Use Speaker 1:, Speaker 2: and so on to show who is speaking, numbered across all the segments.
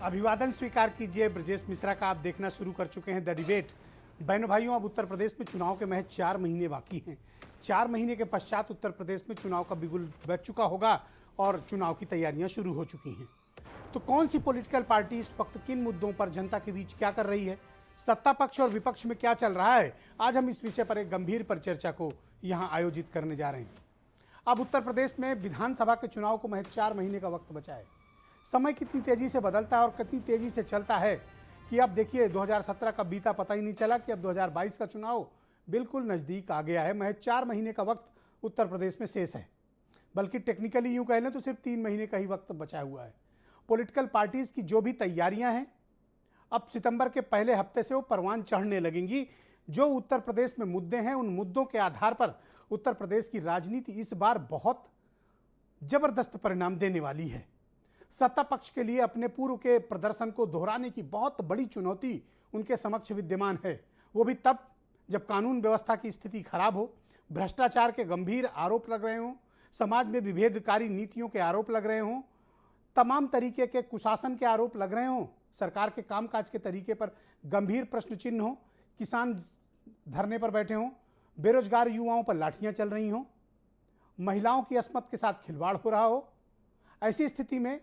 Speaker 1: अभिवादन स्वीकार कीजिए। ब्रजेश मिश्रा का आप देखना शुरू कर चुके हैं द डिबेट। बहनों भाइयों, अब उत्तर प्रदेश में चुनाव के महज 4 महीने बाकी हैं। 4 महीने के पश्चात उत्तर प्रदेश में चुनाव का बिगुल बज चुका होगा और चुनाव की तैयारियां शुरू हो चुकी हैं। तो कौन सी पॉलिटिकल पार्टी इस वक्त किन मुद्दों पर जनता के बीच क्या कर रही है, सत्ता पक्ष और विपक्ष में क्या चल रहा है, आज हम इस विषय पर एक गंभीर परिचर्चा को यहाँ आयोजित करने जा रहे हैं। अब उत्तर प्रदेश में विधानसभा के चुनाव को महज 4 महीने का वक्त बचा है। समय कितनी तेजी से बदलता है और कितनी तेजी से चलता है कि अब देखिए 2017 का बीता पता ही नहीं चला कि अब 2022 का चुनाव बिल्कुल नज़दीक आ गया है। महज 4 महीने का वक्त उत्तर प्रदेश में शेष है, बल्कि टेक्निकली यूँ कह लें तो सिर्फ 3 महीने का ही वक्त बचा हुआ है। पॉलिटिकल पार्टीज़ की जो भी तैयारियां हैं, अब सितंबर के पहले हफ्ते से वो परवान चढ़ने लगेंगी। जो उत्तर प्रदेश में मुद्दे हैं, उन मुद्दों के आधार पर उत्तर प्रदेश की राजनीति इस बार बहुत जबरदस्त परिणाम देने वाली है। सत्ता पक्ष के लिए अपने पूर्व के प्रदर्शन को दोहराने की बहुत बड़ी चुनौती उनके समक्ष विद्यमान है। वो भी तब जब कानून व्यवस्था की स्थिति खराब हो, भ्रष्टाचार के गंभीर आरोप लग रहे हों, समाज में विभेदकारी नीतियों के आरोप लग रहे हों, तमाम तरीके के कुशासन के आरोप लग रहे हों, सरकार के कामकाज के तरीके पर गंभीर प्रश्न चिन्ह हो, किसान धरने पर बैठे हों, बेरोजगार युवाओं पर लाठियां चल रही हों, महिलाओं की अस्मत के साथ खिलवाड़ हो रहा हो। ऐसी स्थिति में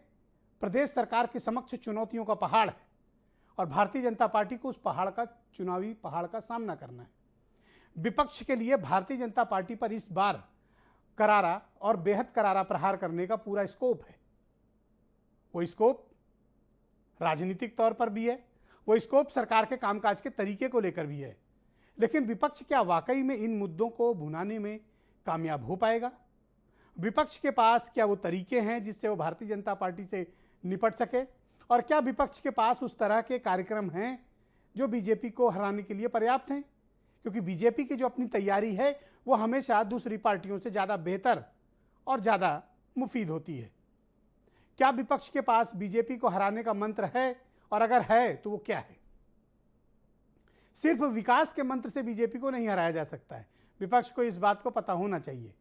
Speaker 1: प्रदेश सरकार के समक्ष चुनौतियों का पहाड़ है और भारतीय जनता पार्टी को उस चुनावी पहाड़ का सामना करना है। विपक्ष के लिए भारतीय जनता पार्टी पर इस बार करारा और बेहद करारा प्रहार करने का पूरा स्कोप है। वो स्कोप राजनीतिक तौर पर भी है, वो स्कोप सरकार के कामकाज के तरीके को लेकर भी है। लेकिन विपक्ष क्या वाकई में इन मुद्दों को भुनाने में कामयाब हो पाएगा? विपक्ष के पास क्या वो तरीके हैं जिससे वो भारतीय जनता पार्टी से निपट सके? और क्या विपक्ष के पास उस तरह के कार्यक्रम हैं जो बीजेपी को हराने के लिए पर्याप्त हैं? क्योंकि बीजेपी की जो अपनी तैयारी है वो हमेशा दूसरी पार्टियों से ज़्यादा बेहतर और ज़्यादा मुफीद होती है। क्या विपक्ष के पास बीजेपी को हराने का मंत्र है, और अगर है तो वो क्या है? सिर्फ विकास के मंत्र से बीजेपी को नहीं हराया जा सकता है। विपक्ष को इस बात को पता होना चाहिए।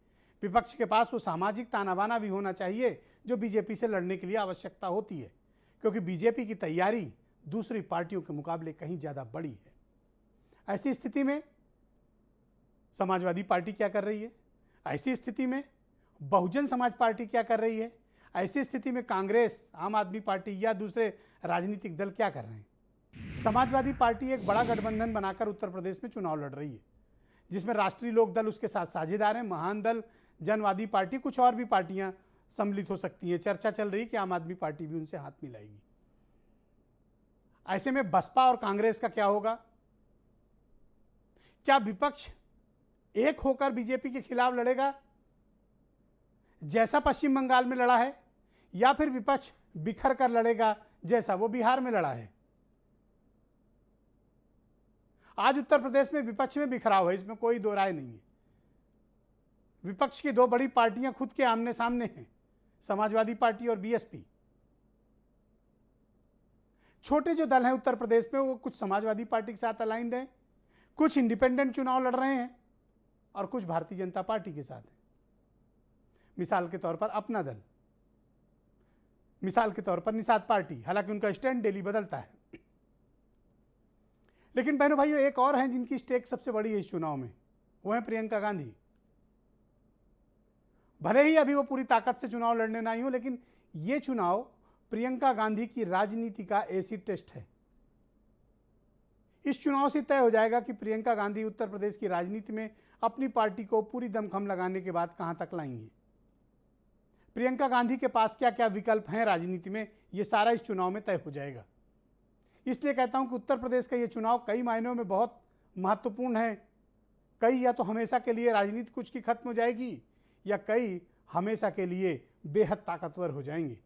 Speaker 1: विपक्ष के पास वो सामाजिक ताना बाना भी होना चाहिए जो बीजेपी से लड़ने के लिए आवश्यकता होती है, क्योंकि बीजेपी की तैयारी दूसरी पार्टियों के मुकाबले कहीं ज़्यादा बड़ी है। ऐसी स्थिति में समाजवादी पार्टी क्या कर रही है? ऐसी स्थिति में बहुजन समाज पार्टी क्या कर रही है? ऐसी स्थिति में कांग्रेस, आम आदमी पार्टी या दूसरे राजनीतिक दल क्या कर रहे हैं? समाजवादी पार्टी एक बड़ा गठबंधन बनाकर उत्तर प्रदेश में चुनाव लड़ रही है, जिसमें राष्ट्रीय लोक दल उसके साथ साझेदार हैं, महान दल, जनवादी पार्टी, कुछ और भी पार्टियां सम्मिलित हो सकती हैं। चर्चा चल रही कि आम आदमी पार्टी भी उनसे हाथ मिलाएगी। ऐसे में बसपा और कांग्रेस का क्या होगा? क्या विपक्ष एक होकर बीजेपी के खिलाफ लड़ेगा जैसा पश्चिम बंगाल में लड़ा है, या फिर विपक्ष बिखर कर लड़ेगा जैसा वो बिहार में लड़ा है? आज उत्तर प्रदेश में विपक्ष में बिखराव है, इसमें कोई दो राय नहीं है। विपक्ष की 2 बड़ी पार्टियां खुद के आमने सामने हैं, समाजवादी पार्टी और बीएसपी। छोटे जो दल हैं उत्तर प्रदेश में, वो कुछ समाजवादी पार्टी के साथ अलाइंड हैं, कुछ इंडिपेंडेंट चुनाव लड़ रहे हैं और कुछ भारतीय जनता पार्टी के साथ हैं। मिसाल के तौर पर अपना दल, मिसाल के तौर पर निषाद पार्टी, हालांकि उनका स्टैंड डेली बदलता है। लेकिन बहनों भाइयों, एक और हैं जिनकी स्टेक सबसे बड़ी है इस चुनाव में, वो है प्रियंका गांधी। भले ही अभी वो पूरी ताकत से चुनाव लड़ने ना आई हो, लेकिन ये चुनाव प्रियंका गांधी की राजनीति का एसिड टेस्ट है। इस चुनाव से तय हो जाएगा कि प्रियंका गांधी उत्तर प्रदेश की राजनीति में अपनी पार्टी को पूरी दमखम लगाने के बाद कहां तक लाएंगे। प्रियंका गांधी के पास क्या क्या विकल्प हैं राजनीति में, ये सारा इस चुनाव में तय हो जाएगा। इसलिए कहता हूं कि उत्तर प्रदेश का ये चुनाव कई मायनों में बहुत महत्वपूर्ण है। कई या तो हमेशा के लिए राजनीति कुछ की खत्म हो जाएगी, या कई हमेशा के लिए बेहद ताकतवर हो जाएंगे।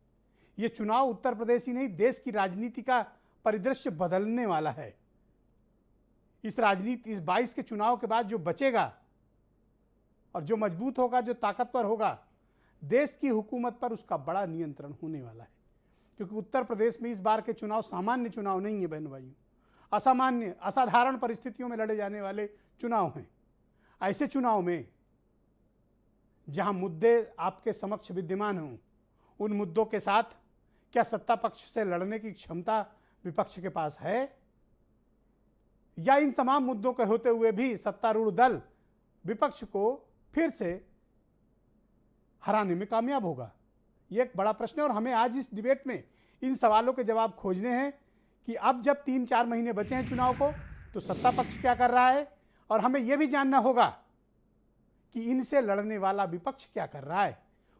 Speaker 1: ये चुनाव उत्तर प्रदेश ही नहीं, देश की राजनीति का परिदृश्य बदलने वाला है। इस 22 के चुनाव के बाद जो बचेगा और जो मजबूत होगा, जो ताकतवर होगा, देश की हुकूमत पर उसका बड़ा नियंत्रण होने वाला है। क्योंकि उत्तर प्रदेश में इस बार के चुनाव सामान्य चुनाव नहीं है बहनों भाइयों, असामान्य, असाधारण परिस्थितियों में लड़े जाने वाले चुनाव हैं। ऐसे चुनाव में जहां मुद्दे आपके समक्ष विद्यमान हों, उन मुद्दों के साथ क्या सत्ता पक्ष से लड़ने की क्षमता विपक्ष के पास है, या इन तमाम मुद्दों के होते हुए भी सत्तारूढ़ दल विपक्ष को फिर से हराने में कामयाब होगा? यह एक बड़ा प्रश्न है और हमें आज इस डिबेट में इन सवालों के जवाब खोजने हैं कि अब जब 3-4 महीने बचे हैं चुनाव को, तो सत्ता पक्ष क्या कर रहा है, और हमें यह भी जानना होगा कि इनसे लड़ने वाला विपक्ष क्या कर रहा है,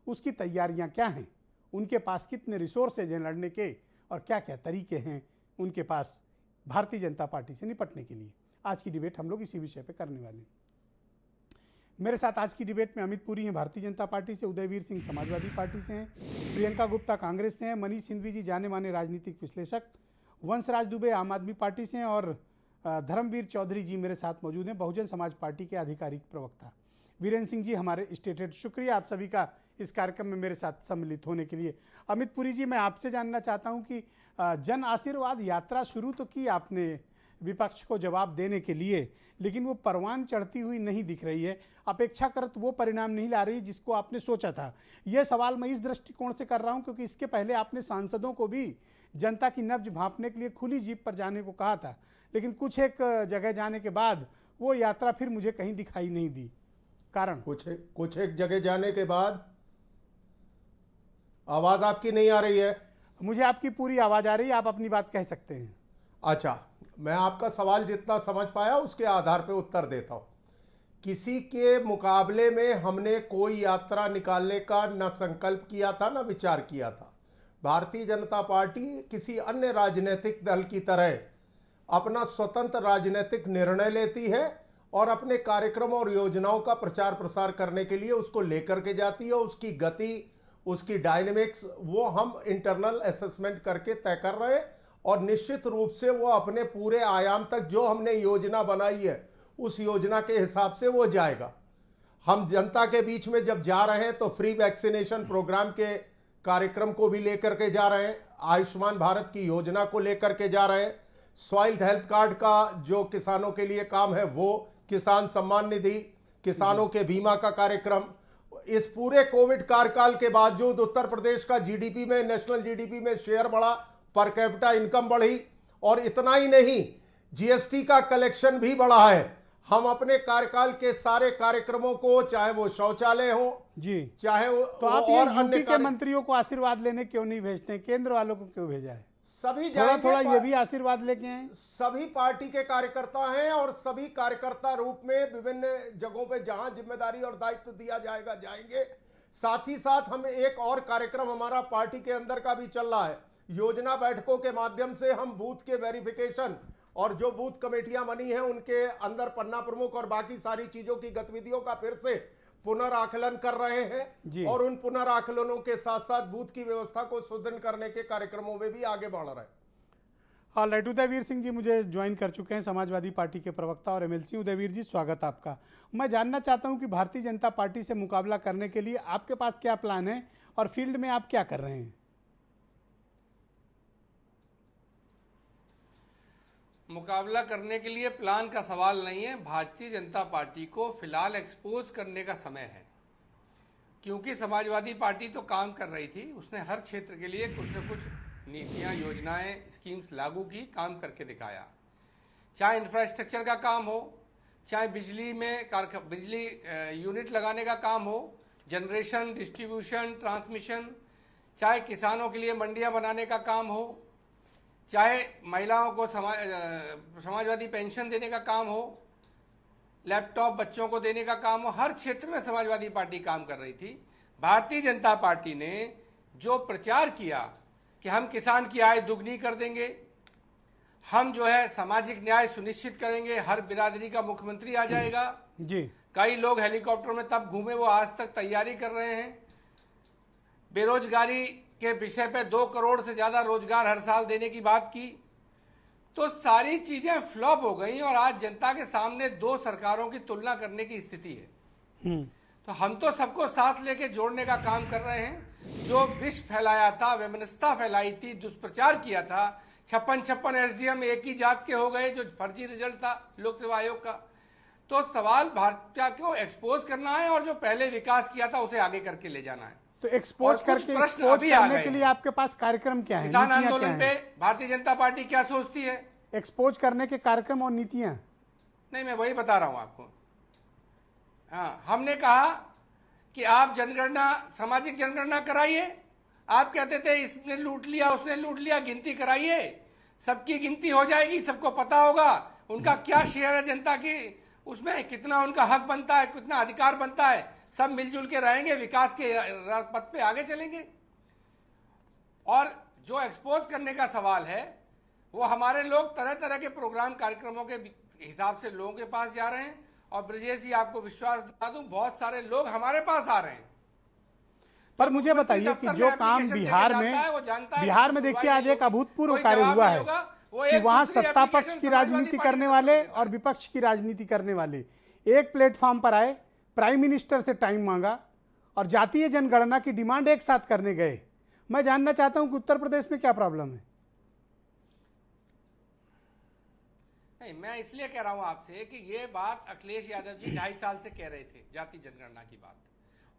Speaker 1: उसकी तैयारियां क्या हैं, उनके पास कितने रिसोर्सेज हैं लड़ने के, और क्या क्या तरीके हैं उनके पास भारतीय जनता पार्टी से निपटने के लिए। आज की डिबेट हम लोग इसी विषय पे करने वाले हैं। मेरे साथ आज की डिबेट में अमित पुरी हैं भारतीय जनता पार्टी से, उदयवीर सिंह समाजवादी पार्टी से हैं, प्रियंका गुप्ता कांग्रेस से हैं, मनीष सिंघवी जी जाने माने राजनीतिक विश्लेषक, वंशराज दुबे आम आदमी पार्टी से हैं, और धर्मवीर चौधरी जी मेरे साथ मौजूद हैं, बहुजन समाज पार्टी के आधिकारिक प्रवक्ता। वीरेंद्र सिंह जी हमारे स्टेट हेड, शुक्रिया आप सभी का इस कार्यक्रम में मेरे साथ सम्मिलित होने के लिए। अमित पुरी जी, मैं आपसे जानना चाहता हूं कि जन आशीर्वाद यात्रा शुरू तो की आपने विपक्ष को जवाब देने के लिए, लेकिन वो परवान चढ़ती हुई नहीं दिख रही है, अपेक्षाकृत वो परिणाम नहीं ला रही जिसको आपने सोचा था। यह सवाल मैं इस दृष्टिकोण से कर रहा हूं क्योंकि इसके पहले आपने सांसदों को भी जनता की नब्ज भांपने के लिए खुली जीप पर जाने को कहा था, लेकिन कुछ एक जगह जाने के बाद वो यात्रा फिर मुझे कहीं दिखाई नहीं दी। कारण
Speaker 2: कुछ एक जगह जाने के बाद आवाज आपकी नहीं आ रही है।
Speaker 1: मुझे आपकी पूरी आवाज आ रही है, आप अपनी बात कह सकते हैं।
Speaker 2: अच्छा, मैं आपका सवाल जितना समझ पाया उसके आधार पे उत्तर देता हूं। किसी के मुकाबले में हमने कोई यात्रा निकालने का न संकल्प किया था न विचार किया था। भारतीय जनता पार्टी किसी अन्य राजनीतिक दल की तरह अपना स्वतंत्र राजनीतिक निर्णय लेती है और अपने कार्यक्रमों और योजनाओं का प्रचार प्रसार करने के लिए उसको लेकर के जाती है। उसकी गति, उसकी डायनेमिक्स वो हम इंटरनल असेसमेंट करके तय कर रहे हैं, और निश्चित रूप से वो अपने पूरे आयाम तक जो हमने योजना बनाई है उस योजना के हिसाब से वो जाएगा। हम जनता के बीच में जब जा रहे हैं तो फ्री वैक्सीनेशन प्रोग्राम के कार्यक्रम को भी लेकर के जा रहे हैं, आयुष्मान भारत की योजना को लेकर के जा रहे हैं, सॉइल हेल्थ कार्ड का जो किसानों के लिए काम है वो, किसान सम्मान निधि, किसानों के बीमा का कार्यक्रम। इस पूरे कोविड कार्यकाल के बावजूद उत्तर प्रदेश का जीडीपी में, नेशनल जीडीपी में शेयर बढ़ा, पर कैपिटा इनकम बढ़ी, और इतना ही नहीं, जीएसटी का कलेक्शन भी बढ़ा है। हम अपने कार्यकाल के सारे कार्यक्रमों को, चाहे वो शौचालय हो
Speaker 1: जी,
Speaker 2: चाहे वो
Speaker 1: तो आप और अन्य के मंत्रियों को आशीर्वाद लेने क्यों नहीं भेजते हैं? केंद्र वालों को क्यों भेजा है?
Speaker 2: सभी
Speaker 1: थोड़ा ये भी आशीर्वाद लेके हैं।
Speaker 2: सभी पार्टी के कार्यकर्ता हैं और सभी कार्यकर्ता रूप में विभिन्न जगहों पे जहां जिम्मेदारी और दायित्व दिया जाएगा जाएंगे। साथ ही साथ हम एक और कार्यक्रम हमारा पार्टी के अंदर का भी चल रहा है। योजना बैठकों के माध्यम से हम बूथ के वेरिफिकेशन और जो बूथ कमेटियां बनी हैं उनके अंदर पन्ना प्रमुख और बाकी सारी चीजों की गतिविधियों का फिर से पुनराकलन कर रहे हैं, और उन पुनराकलनों के साथ साथ बूथ की व्यवस्था को सुदृढ़ करने के कार्यक्रमों में भी आगे बढ़ रहे हैं।
Speaker 1: ऑलराइट, उदयवीर सिंह जी मुझे ज्वाइन कर चुके हैं, समाजवादी पार्टी के प्रवक्ता और एमएलसी। उदयवीर जी, स्वागत आपका। मैं जानना चाहता हूं कि भारतीय जनता पार्टी से मुकाबला करने के लिए आपके पास क्या प्लान है और फील्ड में आप क्या कर रहे हैं?
Speaker 3: मुकाबला करने के लिए प्लान का सवाल नहीं है। भारतीय जनता पार्टी को फिलहाल एक्सपोज करने का समय है, क्योंकि समाजवादी पार्टी तो काम कर रही थी, उसने हर क्षेत्र के लिए कुछ न कुछ नीतियां, योजनाएं, स्कीम्स लागू की, काम करके दिखाया। चाहे इंफ्रास्ट्रक्चर का काम हो, चाहे बिजली में बिजली यूनिट लगाने का काम हो, जनरेशन, डिस्ट्रीब्यूशन, ट्रांसमिशन, चाहे किसानों के लिए मंडियां बनाने का काम हो, चाहे महिलाओं को समाजवादी पेंशन देने का काम हो, लैपटॉप बच्चों को देने का काम हो, हर क्षेत्र में समाजवादी पार्टी काम कर रही थी। भारतीय जनता पार्टी ने जो प्रचार किया कि हम किसान की आय दुगनी कर देंगे, हम जो है सामाजिक न्याय सुनिश्चित करेंगे, हर बिरादरी का मुख्यमंत्री आ जाएगा
Speaker 1: जी,
Speaker 3: कई लोग हेलीकॉप्टर में तब घूमे वो आज तक तैयारी कर रहे हैं, बेरोजगारी के विषय पे 2 करोड़ से ज्यादा रोजगार हर साल देने की बात की, तो सारी चीजें फ्लॉप हो गई और आज जनता के सामने 2 सरकारों की तुलना करने की स्थिति है। तो हम तो सबको साथ लेके जोड़ने का काम कर रहे हैं। जो विष फैलाया था, वैमनस्यता फैलाई थी, दुष्प्रचार किया था, 56 एसडीएम एक ही जात के हो गए, जो फर्जी रिजल्ट था लोक सेवा आयोग का। तो सवाल भाजपा को एक्सपोज करना है और जो पहले विकास किया था उसे आगे करके ले जाना है।
Speaker 1: तो एक्सपोज
Speaker 3: और कुछ
Speaker 1: करके
Speaker 3: प्रश्न
Speaker 1: एक्सपोज
Speaker 3: अभी आ
Speaker 1: करने
Speaker 3: गए
Speaker 1: के लिए
Speaker 3: हैं।
Speaker 1: आपके पास कार्यक्रम क्या है,
Speaker 3: किसान
Speaker 1: नीतियां क्या
Speaker 3: आंदोलन पे
Speaker 1: हैं?
Speaker 3: भारतीय जनता पार्टी क्या सोचती है?
Speaker 1: एक्सपोज करने के कार्यक्रम और नीतियां।
Speaker 3: नहीं, मैं वही बता रहा हूं आपको। हाँ, हमने कहा कि आप जनगणना, सामाजिक जनगणना कराइए। आप कहते थे इसने लूट लिया, उसने लूट लिया, गिनती कराइए, सबकी गिनती हो जाएगी, सबको पता होगा उनका क्या शेयर है जनता की, उसमें कितना उनका हक बनता है, कितना अधिकार बनता है, सब मिलजुल के रहेंगे, विकास के पथ पे आगे चलेंगे। और जो एक्सपोज करने का सवाल है, वो हमारे लोग तरह तरह के प्रोग्राम कार्यक्रमों के हिसाब से लोगों के पास जा रहे हैं। और ब्रजेश जी, आपको विश्वास दिला दूं, बहुत सारे लोग हमारे पास आ रहे हैं।
Speaker 1: पर मुझे बताइए कि जो काम बिहार में देखिए आज एक अभूतपूर्व कार्य हुआ है कि वहां सत्ता पक्ष की राजनीति करने वाले और विपक्ष की राजनीति करने वाले एक प्लेटफॉर्म पर आए, प्राइम मिनिस्टर से टाइम मांगा और जातीय जनगणना की डिमांड एक साथ करने गए। मैं जानना चाहता हूं कि उत्तर प्रदेश में क्या प्रॉब्लम है?
Speaker 3: नहीं, मैं इसलिए कह रहा हूं आपसे कि ये बात अखिलेश यादव जी 2.5 साल से कह रहे थे, जाति जनगणना की बात,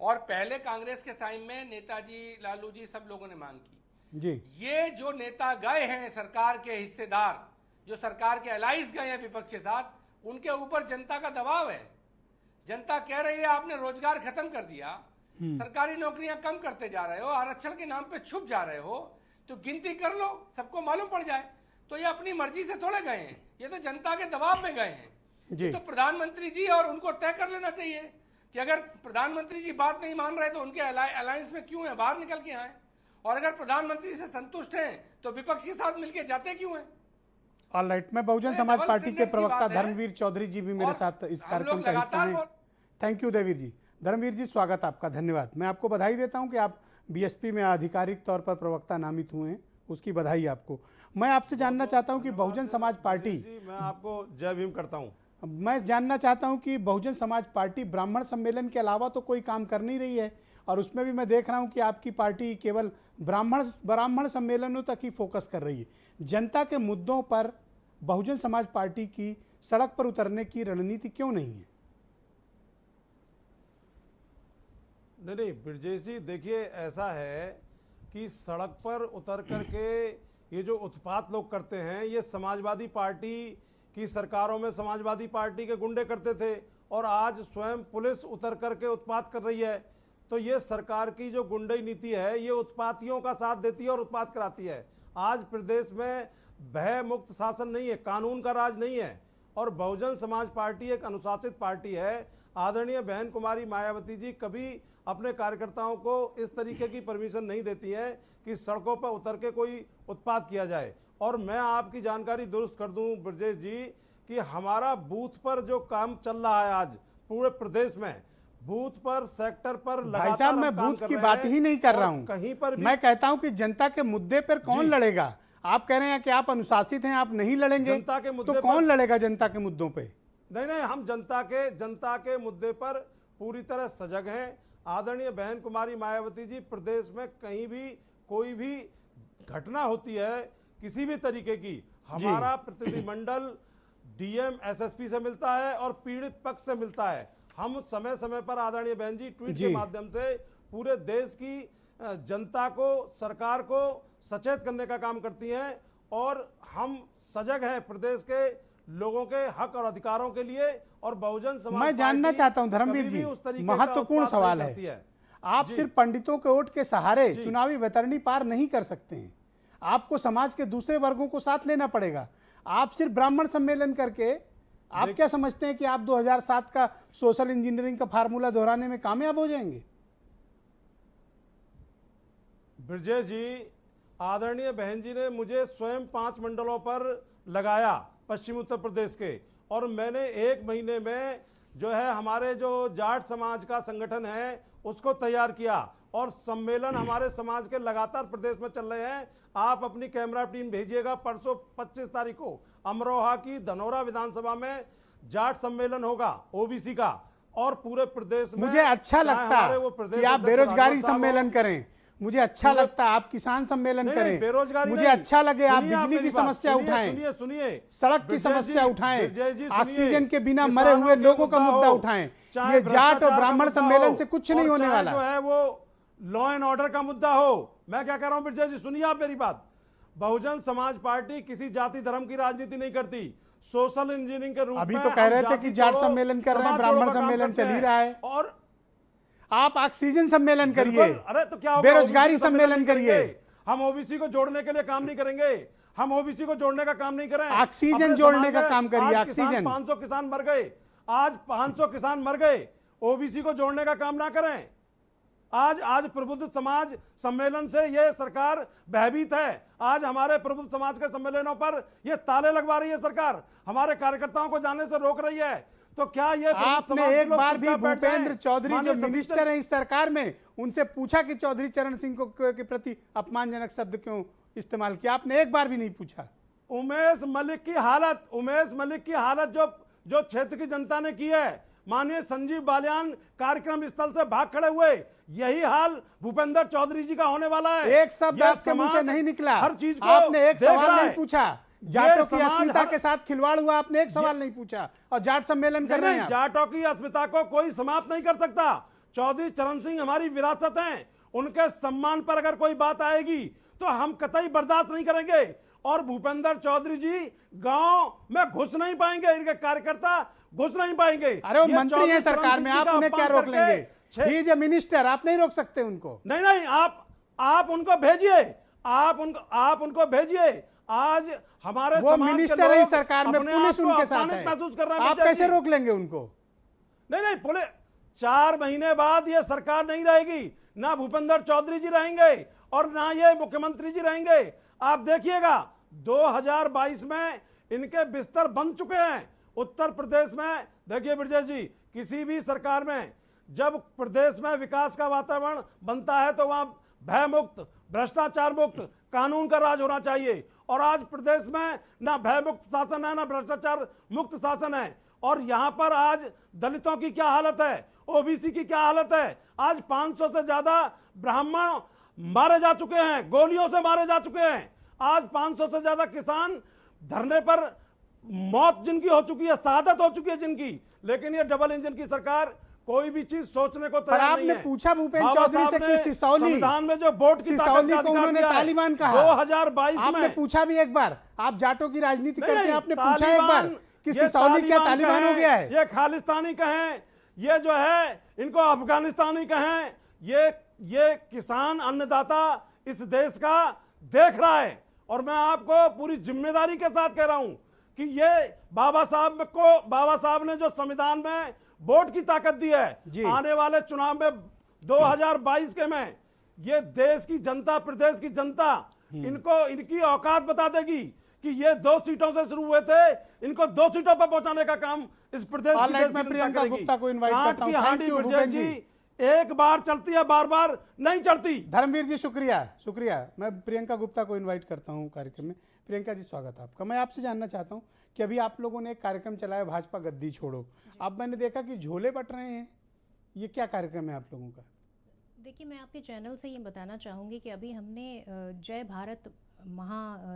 Speaker 3: और पहले कांग्रेस के टाइम में नेताजी, लालू जी, सब लोगों ने मांग की
Speaker 1: जी।
Speaker 3: ये जो नेता गए हैं, सरकार के हिस्सेदार, जो सरकार के अलाइज गए हैं विपक्ष के साथ, उनके ऊपर जनता का दबाव है। जनता कह रही है आपने रोजगार खत्म कर दिया, सरकारी नौकरियां कम करते जा रहे हो, आरक्षण के नाम पे छुप जा रहे हो, तो गिनती कर लो, सबको मालूम पड़ जाए। तो ये अपनी मर्जी से थोड़े गए हैं, ये तो जनता के दबाव में गए हैं। तो प्रधानमंत्री जी और उनको तय कर लेना चाहिए कि अगर प्रधानमंत्री जी बात नहीं मान रहे तो उनके अलायंस में क्यों है, बाहर निकल के आए। और अगर प्रधानमंत्री से संतुष्ट हैं तो विपक्ष के साथ मिलकर जाते क्यों हैं?
Speaker 1: ऑलराइट, मैं बहुजन समाज पार्टी के प्रवक्ता धर्मवीर चौधरी जी भी मेरे साथ इस कार्यक्रम का हिस्सा हैं। थैंक यू देवीर जी। धर्मवीर जी, स्वागत आपका, धन्यवाद। मैं आपको बधाई देता हूं कि आप बीएसपी में आधिकारिक तौर पर प्रवक्ता नामित हुए हैं, उसकी बधाई आपको। मैं आपसे जानना चाहता हूं कि बहुजन समाज पार्टी,
Speaker 4: मैं आपको जय भीम करता हूं।
Speaker 1: मैं जानना चाहता हूं कि बहुजन समाज पार्टी ब्राह्मण सम्मेलन के अलावा तो कोई काम कर नहीं रही है, और उसमें भी मैं देख रहा हूं कि आपकी पार्टी केवल ब्राह्मण सम्मेलनों तक ही फोकस कर रही है। जनता के मुद्दों पर बहुजन समाज पार्टी की सड़क पर उतरने की रणनीति क्यों नहीं है?
Speaker 4: नहीं ब्रजेश जी, देखिए ऐसा है कि सड़क पर उतर करके ये जो उत्पात लोग करते हैं, ये समाजवादी पार्टी की सरकारों में समाजवादी पार्टी के गुंडे करते थे, और आज स्वयं पुलिस उतर करके उत्पात कर रही है। तो ये सरकार की जो गुंडई नीति है, ये उत्पातियों का साथ देती है और उत्पात कराती है। आज प्रदेश में भय मुक्त शासन नहीं है, कानून का राज नहीं है, और बहुजन समाज पार्टी एक अनुशासित पार्टी है। आदरणीय बहन कुमारी मायावती जी कभी अपने कार्यकर्ताओं को इस तरीके की परमिशन नहीं देती है कि सड़कों पर उतर के कोई उत्पात किया जाए। और मैं आपकी जानकारी दुरुस्त कर दूं ब्रजेश जी कि हमारा बूथ पर जो काम चल रहा है आज पूरे प्रदेश में, बूथ पर, सेक्टर पर
Speaker 1: भाई साहब, मैं बूथ की बात ही नहीं कर रहा हूं,
Speaker 4: कहीं पर भी
Speaker 1: मैं कहता हूं कि जनता के मुद्दे पर कौन लड़ेगा। आप कह रहे हैं कि आप अनुशासित हैं, आप नहीं लड़ेंगे,
Speaker 4: जनता के मुद्दे
Speaker 1: तो कौन लड़ेगा जनता के मुद्दों पे?
Speaker 4: नहीं, हम जनता के मुद्दे पर पूरी तरह सजग हैं। आदरणीय बहन कुमारी मायावती जी, प्रदेश में कहीं भी कोई भी घटना होती है किसी भी तरीके की, हमारा प्रतिनिधिमंडल डीएम एसएसपी से मिलता है और पीड़ित पक्ष से मिलता है। हम समय समय पर आदरणीय बहन जी ट्वीट के माध्यम से पूरे देश की जनता को, सरकार को सचेत करने का काम करती हैं, और हम सजग हैं प्रदेश के लोगों के हक और अधिकारों के लिए। और बहुजन समाज
Speaker 1: मैं जानना चाहता हूं धर्मवीर जी, महत्वपूर्ण सवाल है, आप सिर्फ पंडितों के वोट के सहारे चुनावी वैतरणी पार नहीं कर सकते हैं, आपको समाज के दूसरे वर्गों को साथ लेना पड़ेगा। आप सिर्फ ब्राह्मण सम्मेलन करके आप क्या समझते हैं कि आप 2007 का सोशल इंजीनियरिंग का फार्मूला दोहराने में कामयाब हो जाएंगे?
Speaker 4: ब्रजेश जी, आदरणीय बहन जी ने मुझे स्वयं 5 मंडलों पर लगाया पश्चिम उत्तर प्रदेश के, और मैंने 1 महीने में जो है हमारे जो जाट समाज का संगठन है उसको तैयार किया, और सम्मेलन हमारे समाज के लगातार प्रदेश में चल रहे हैं। आप अपनी कैमरा टीम भेजिएगा, परसों 25 तारीख को अमरोहा की धनौरा विधानसभा में जाट सम्मेलन होगा ओबीसी का, और पूरे प्रदेश में।
Speaker 1: मुझे अच्छा लगता है कि आप बेरोजगारी सम्मेलन करें, मुझे अच्छा लगता है आप किसान सम्मेलन करें,
Speaker 4: बेरोजगारी
Speaker 1: मुझे अच्छा लगे आप बिजली की समस्या उठाएं,
Speaker 4: सुनिए
Speaker 1: सड़क की समस्या उठाएं, ऑक्सीजन के बिना मरे हुए लोगों का मुद्दा उठाएं। ये जाट और ब्राह्मण सम्मेलन से कुछ नहीं होने वाला
Speaker 4: जो है वो लॉ एंड ऑर्डर का मुद्दा हो। मैं क्या कह रहा हूं ब्रजेश जी, सुनिए आप मेरी बात। बहुजन समाज पार्टी किसी जाति धर्म की राजनीति नहीं करती, सोशल इंजीनियरिंग के रूप में
Speaker 1: अभी तो कह रहे थे कि जाट सम्मेलन कर रहे हैं, ब्राह्मण सम्मेलन चल ही रहा है।
Speaker 4: और
Speaker 1: आप ऑक्सीजन सम्मेलन करिए,
Speaker 4: अरे तो क्या होगा,
Speaker 1: बेरोजगारी
Speaker 4: OBC
Speaker 1: सम्मेलन करिए।
Speaker 4: हम ओबीसी को जोड़ने के लिए काम नहीं करेंगे, हम ओबीसी को जोड़ने का काम नहीं करें,
Speaker 1: ऑक्सीजन
Speaker 4: अपने
Speaker 1: जोड़ने
Speaker 4: समाज
Speaker 1: का
Speaker 4: में
Speaker 1: काम करिए,
Speaker 4: आज किसान
Speaker 1: ऑक्सीजन।
Speaker 4: 500 किसान मर गए, आज 500 किसान मर गए, ओबीसी को जोड़ने का काम ना करें। आज प्रबुद्ध समाज सम्मेलन से यह सरकार भयभीत है। आज हमारे प्रबुद्ध समाज के सम्मेलनों पर यह ताले लगवा रही है सरकार, हमारे कार्यकर्ताओं को जाने से रोक रही है। तो क्या ये
Speaker 1: आपने एक बार भी भूपेंद्र चौधरी जो मिनिस्टर हैं इस सरकार में, उनसे पूछा कि चौधरी चरण सिंह को के प्रति अपमानजनक शब्द क्यों इस्तेमाल किया? आपने एक बार भी नहीं पूछा।
Speaker 4: उमेश मलिक की हालत जो क्षेत्र की जनता ने की है, माननीय संजीव बालियान कार्यक्रम स्थल से भाग खड़े हुए, यही हाल भूपेंद्र चौधरी जी का होने वाला है।
Speaker 1: एक शब्द आपके मुंह से नहीं निकला,
Speaker 4: हर चीज को
Speaker 1: आपने एक
Speaker 4: देख
Speaker 1: सवाल
Speaker 4: रहा
Speaker 1: नहीं
Speaker 4: है।
Speaker 1: पूछा। जाटों की अस्मिता के साथ खिलवाड़ हुआ, आपने एक सवाल नहीं पूछा और जाट सम्मेलन कर रहे हैं आप।
Speaker 4: जाटों की अस्मिता को कोई समाप्त नहीं कर सकता। चौधरी चरण सिंह हमारी विरासत हैं, उनके सम्मान पर अगर कोई बात आएगी तो हम कतई बर्दाश्त नहीं करेंगे। और भूपेंद्र चौधरी जी गांव में घुस नहीं पाएंगे, इनके कार्यकर्ता घुस नहीं पाएंगे।
Speaker 1: अरे वो मंत्री हैं सरकार में, आप उन्हें क्या रोक लेंगे? ही इज अ मिनिस्टर, आप नहीं रोक सकते उनको।
Speaker 4: नहीं, आप उनको भेजिए, आप उनको भेजिए। आज हमारे
Speaker 1: वो मिनिस्टर है सरकार में, पुलिस उनके साथ है,
Speaker 4: महसूस कर रहे हैं।
Speaker 1: आप कैसे रोक लेंगे उनको?
Speaker 4: नहीं, पुलिस 4 महीने बाद ये सरकार नहीं रहेगी, ना भूपेंद्र चौधरी जी रहेंगे और ना ये मुख्यमंत्री जी रहेंगे। आप देखिएगा 2022 में इनके बिस्तर बन चुके हैं उत्तर प्रदेश में। देखिए ब्रजेश जी, किसी भी सरकार में जब प्रदेश में विकास का वातावरण बनता है तो वहां भय मुक्त, भ्रष्टाचार मुक्त, कानून का राज होना चाहिए। और आज प्रदेश में ना भय मुक्त शासन है, ना भ्रष्टाचार मुक्त शासन है। और यहां पर आज दलितों की क्या हालत है, ओबीसी की क्या हालत है। आज 500 से ज्यादा ब्राह्मण मारे जा चुके हैं, गोलियों से मारे जा चुके हैं। आज 500 से ज्यादा किसान धरने पर मौत जिनकी हो चुकी है, शहादत हो चुकी है जिनकी। लेकिन ये डबल इंजन की सरकार कोई भी चीज सोचने को तैयार नहीं है।
Speaker 1: आपने पूछा भूपेंद्र चौधरी से कि सिसौली,
Speaker 4: संविधान में जो वोट की
Speaker 1: सिसौली को उन्होंने तालिबान कहा
Speaker 4: 2022 में।
Speaker 1: आपने पूछा भी एक बार, आप जाटों की राजनीति करते हैं, आपने पूछा एक बार कि सिसौली क्या तालिबान हो गया है?
Speaker 4: ये खालिस्तानी कहें, ये जो है इनको अफगानिस्तानी कहें, ये किसान अन्नदाता इस देश का देख रहा है। और मैं आपको पूरी जिम्मेदारी के साथ कह रहा हूं कि ये बाबा साहब ने जो संविधान में वोट की ताकत दी है, आने वाले चुनाव में 2022 के में ये देश की जनता, प्रदेश की जनता इनको इनकी औकात बता देगी कि ये 2 सीटों से शुरू हुए थे, इनको 2 सीटों पर पहुंचाने का काम इस प्रदेश की देश की
Speaker 1: प्रियंका गुप्ता को इनवाइट करता हूं।
Speaker 4: हांडी ब्रजेश जी एक बार चलती है, बार बार नहीं चलती।
Speaker 1: धर्मवीर जी शुक्रिया। मैं प्रियंका गुप्ता को इनवाइट करता हूं कार्यक्रम में। प्रियंका जी स्वागत है आपका। मैं आपसे जानना चाहता हूं कि अभी आप लोगों ने एक कार्यक्रम चलाया, भाजपा गद्दी छोड़ो। अब मैंने देखा कि झोले बट रहे हैं, ये क्या कार्यक्रम है आप लोगों का?
Speaker 5: देखिए, मैं आपके चैनल से ये बताना चाहूँगी कि अभी हमने जय भारत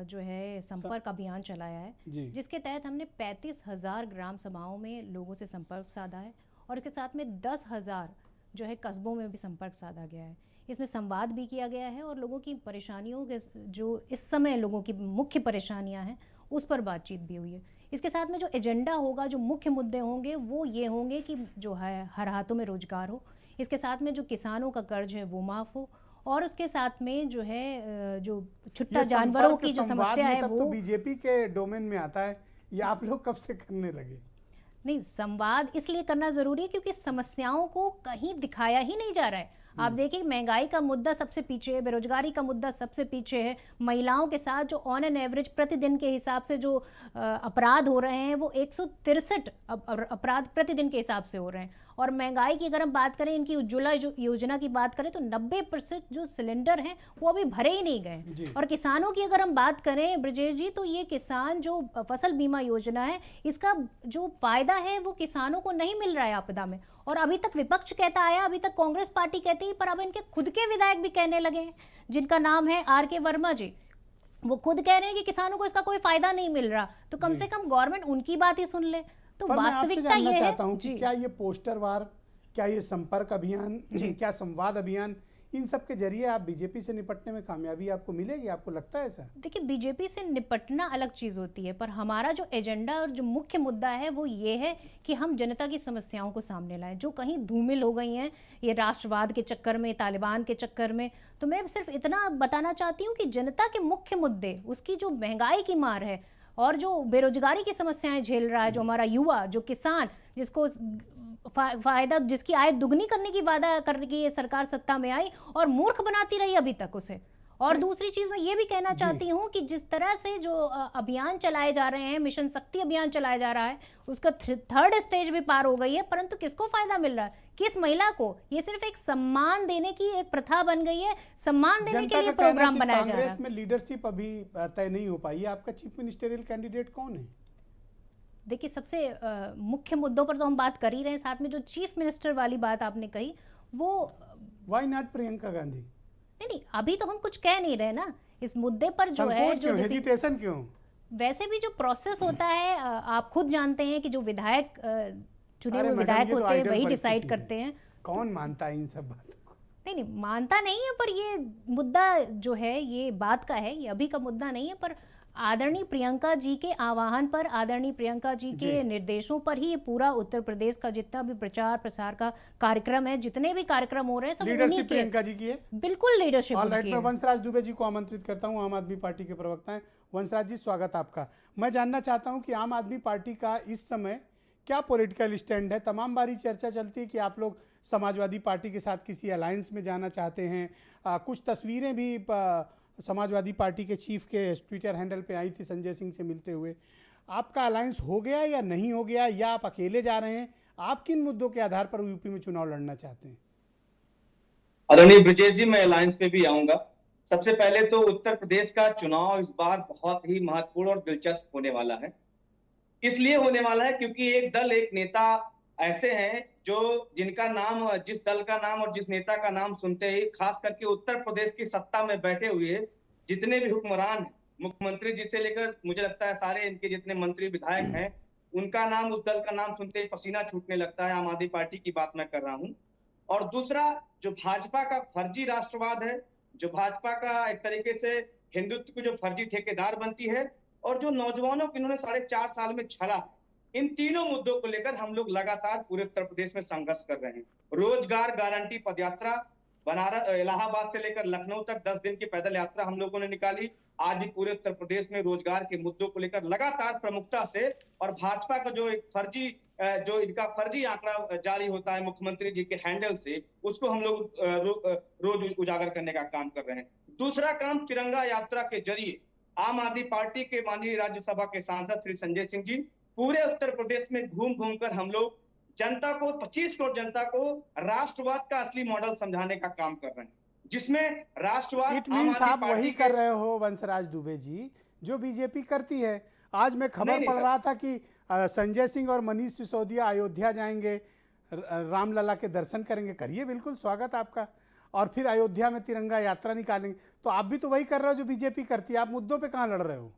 Speaker 5: जो है संपर्क अभियान चलाया है, जिसके तहत हमने 35,000 ग्राम सभाओं में लोगों से संपर्क साधा है और इसके साथ में 10,000 जो है कस्बों में भी संपर्क साधा गया है। इसमें संवाद भी किया गया है और लोगों की परेशानियों के, जो इस समय लोगों की मुख्य परेशानियां हैं, उस पर बातचीत भी हुई है। इसके साथ में जो एजेंडा होगा, जो मुख्य मुद्दे होंगे, वो ये होंगे कि जो है हर हाथों में रोजगार हो, इसके साथ में जो किसानों का कर्ज है वो माफ़ हो, और उसके साथ में जो है जो छुट्टा जानवरों की जो समस्या है वो।
Speaker 1: तो बीजेपी के डोमेन में आता है, ये आप लोग कब से करने लगे?
Speaker 5: नहीं, संवाद इसलिए करना जरूरी है क्योंकि समस्याओं को कहीं दिखाया ही नहीं जा रहा है। आप देखिए, महंगाई का मुद्दा सबसे पीछे है, बेरोजगारी का मुद्दा सबसे पीछे है, महिलाओं के साथ जो ऑन एन एवरेज प्रतिदिन के हिसाब से जो अपराध हो रहे हैं वो 163 अपराध प्रतिदिन के हिसाब से हो रहे हैं। और महंगाई की अगर हम बात करें, इनकी उज्ज्वला योजना की बात करें तो 90% जो सिलेंडर हैं वो अभी भरे ही नहीं गए। और किसानों की अगर हम बात करें ब्रजेश जी, तो ये किसान जो फसल बीमा योजना है, इसका जो फायदा है वो किसानों को नहीं मिल रहा है आपदा में। और अभी तक विपक्ष कहता आया, अभी तक कांग्रेस पार्टी कहती है, पर अब इनके खुद के विधायक भी कहने लगे हैं, जिनका नाम है RK वर्मा जी। वो खुद कह रहे हैं कि किसानों को इसका कोई फायदा नहीं मिल रहा। तो कम से कम गवर्नमेंट उनकी बात ही सुन ले। तो वास्तविकता ये है
Speaker 1: कि क्या ये पोस्टर वार, क्या ये संपर्क अभियान, क्या संवाद अभियान, इन सब के जरिए आप बीजेपी से निपटने में कामयाबी आपको मिलेगी, आपको लगता है ऐसा?
Speaker 5: देखिए, बीजेपी से निपटना अलग चीज़ होती है, पर हमारा जो एजेंडा और जो मुख्य मुद्दा है वो ये है कि हम जनता की समस्याओं को सामने लाएं, जो कहीं धूमिल हो गई हैं ये राष्ट्रवाद के चक्कर में, तालिबान के चक्कर में। तो मैं सिर्फ इतना बताना चाहती हूँ कि जनता के मुख्य मुद्दे, उसकी जो महंगाई की मार है और जो बेरोजगारी की समस्याएं झेल रहा है, जो हमारा युवा, जो किसान, जिसको फायदा, जिसकी आय दुगनी करने की वादा करके ये सरकार सत्ता में आई और मूर्ख बनाती रही अभी तक उसे। और दूसरी चीज मैं ये भी कहना चाहती हूँ कि जिस तरह से जो अभियान चलाए जा रहे हैं, मिशन शक्ति अभियान चलाया जा रहा है, उसका थर्ड स्टेज भी पार हो गई है, परंतु किसको फायदा मिल रहा है? किस महिला को? ये सिर्फ एक सम्मान देने की एक प्रथा बन गई है, सम्मान देने के लिए प्रोग्राम बनाया जा रहा है।
Speaker 1: कांग्रेस में लीडरशिप अभी तय नहीं हो पाई है, आपका चीफ मिनिस्टरियल कैंडिडेट कौन है?
Speaker 5: देखिए, सबसे मुख्य मुद्दों पर तो हम बात कर ही रहे हैं, साथ में जो चीफ मिनिस्टर वाली बात आपने कही वो
Speaker 1: व्हाई नॉट प्रियंका गांधी?
Speaker 5: नहीं, अभी तो हम कुछ कह नहीं रहे ना इस मुद्दे पर। जो है जो
Speaker 1: हेजिटेशन क्यों?
Speaker 5: वैसे भी जो प्रोसेस होता है, आप खुद जानते हैं कि जो विधायक चुने हुए विधायक होते हैं वही डिसाइड करते हैं।
Speaker 1: कौन मानता है इन सब बातों को?
Speaker 5: नहीं, मानता नहीं है, पर ये मुद्दा जो है ये बात का है, ये अभी का मुद्दा नहीं है। पर आदरणीय प्रियंका जी के आह्वान पर, आदरणीय प्रियंका जी के निर्देशों पर ही ये पूरा उत्तर प्रदेश का जितना भी प्रचार प्रसार का कार्यक्रम है, जितने भी कार्यक्रम हो रहे हैं, सब
Speaker 1: लीडरशिप प्रियंका जी की है।
Speaker 5: बिल्कुल लीडरशिप
Speaker 1: उनकी है। मैं वंशराज दुबे जी को आमंत्रित करता हूं, आम आदमी पार्टी के प्रवक्ता हैं। वंशराज जी, स्वागत आपका। मैं जानना चाहता हूं कि आम आदमी पार्टी का इस समय क्या पॉलिटिकल स्टैंड है? तमाम बारी चर्चा चलती है कि आप लोग समाजवादी पार्टी के साथ किसी अलायंस में जाना चाहते हैं। कुछ तस्वीरें भी समाजवादी पार्टी के चीफ के ट्विटर हैंडल पे आई थी संजय सिंह से मिलते हुए। आपका अलायंस हो गया या नहीं हो गया, या आप अकेले जा रहे हैं? आप किन मुद्दों के आधार पर यूपी में चुनाव लड़ना चाहते हैं?
Speaker 6: आदरणीय ब्रजेश जी, मैं अलायंस पे भी आऊंगा। सबसे पहले तो उत्तर प्रदेश का चुनाव इस बार बहुत ही महत्वपूर्ण और दिलचस्प होने वाला है। इसलिए होने वाला है क्योंकि एक दल, एक नेता ऐसे हैं जो जिनका नाम, जिस दल का नाम और जिस नेता का नाम सुनते ही खास करके उत्तर प्रदेश की सत्ता में बैठे हुए जितने भी हुक्मरान, मुख्यमंत्री जी से लेकर मुझे लगता है सारे इनके जितने मंत्री विधायक हैं, उनका नाम, उस दल का नाम सुनते ही पसीना छूटने लगता है। आम आदमी पार्टी की बात मैं कर रहा हूं। और दूसरा, जो भाजपा का फर्जी राष्ट्रवाद है, जो भाजपा का एक तरीके से हिंदुत्व की जो फर्जी ठेकेदार बनती है, और जो नौजवानों को इन्होंने 4.5 साल में छला, इन तीनों मुद्दों को लेकर हम लोग लगातार पूरे उत्तर प्रदेश में संघर्ष कर रहे हैं। रोजगार गारंटी पदयात्रा बनारस, इलाहाबाद से लेकर लखनऊ तक 10 दिन की पैदल यात्रा हम लोगों ने निकाली। आज भी पूरे उत्तर प्रदेश में रोजगार के मुद्दों को लेकर लगातार प्रमुखता से, और भाजपा का जो एक फर्जी, जो इनका फर्जी आंकड़ा जारी होता है मुख्यमंत्री जी के हैंडल से, उसको हम लोग रोज उजागर करने का काम कर रहे हैं। दूसरा काम, तिरंगा यात्रा के जरिए आम आदमी पार्टी के माननीय राज्यसभा के सांसद श्री संजय सिंह जी पूरे उत्तर प्रदेश में घूम घूम कर हम लोग जनता को, 25 करोड़ जनता को राष्ट्रवाद का असली मॉडल समझाने का काम कर रहे हैं, जिसमें राष्ट्रवाद,
Speaker 1: इट मींस आप वही कर रहे हो वंशराज दुबे जी जो बीजेपी करती है। आज मैं खबर पढ़ रहा था कि संजय सिंह और मनीष सिसोदिया अयोध्या जाएंगे, रामलला के दर्शन करेंगे। करिए, बिल्कुल स्वागत आपका। और फिर अयोध्या में तिरंगा यात्रा निकालेंगे। तो आप भी तो वही कर रहे हो जो बीजेपी करती है। आप मुद्दों पे कहाँ लड़ रहे हो?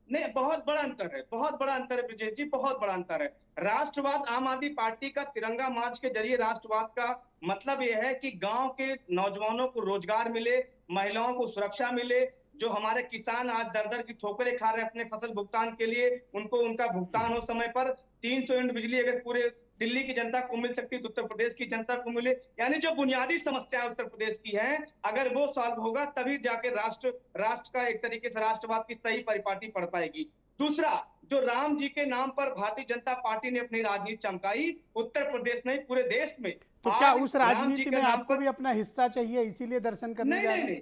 Speaker 6: नहीं, बहुत बड़ा अंतर है, बहुत बड़ा अंतर है ब्रजेश जी, बहुत बड़ा अंतर है। राष्ट्रवाद, आम आदमी पार्टी का तिरंगा मार्च के जरिए राष्ट्रवाद का मतलब यह है कि गांव के नौजवानों को रोजगार मिले, महिलाओं को सुरक्षा मिले, जो हमारे किसान आज दर दर की ठोकरें खा रहे हैं अपने फसल भुगतान के लिए, उनको उनका भुगतान हो समय पर। 300 यूनिट बिजली अगर पूरे दिल्ली की जनता को मिल सकती है तो उत्तर प्रदेश की जनता को मिले। यानी जो बुनियादी समस्या उत्तर प्रदेश की है, अगर वो सॉल्व होगा तभी जाके राष्ट्र का एक तरीके से राष्ट्रवाद की सही परिपाटी पड़ पाएगी। दूसरा, जो राम जी के नाम पर भारतीय जनता पार्टी ने अपनी राजनीति चमकाई, उत्तर प्रदेश नहीं पूरे देश में,
Speaker 1: तो क्या उस राजनीति में आपको भी अपना हिस्सा चाहिए, इसीलिए दर्शन करने जा रहे हैं?
Speaker 6: नहीं,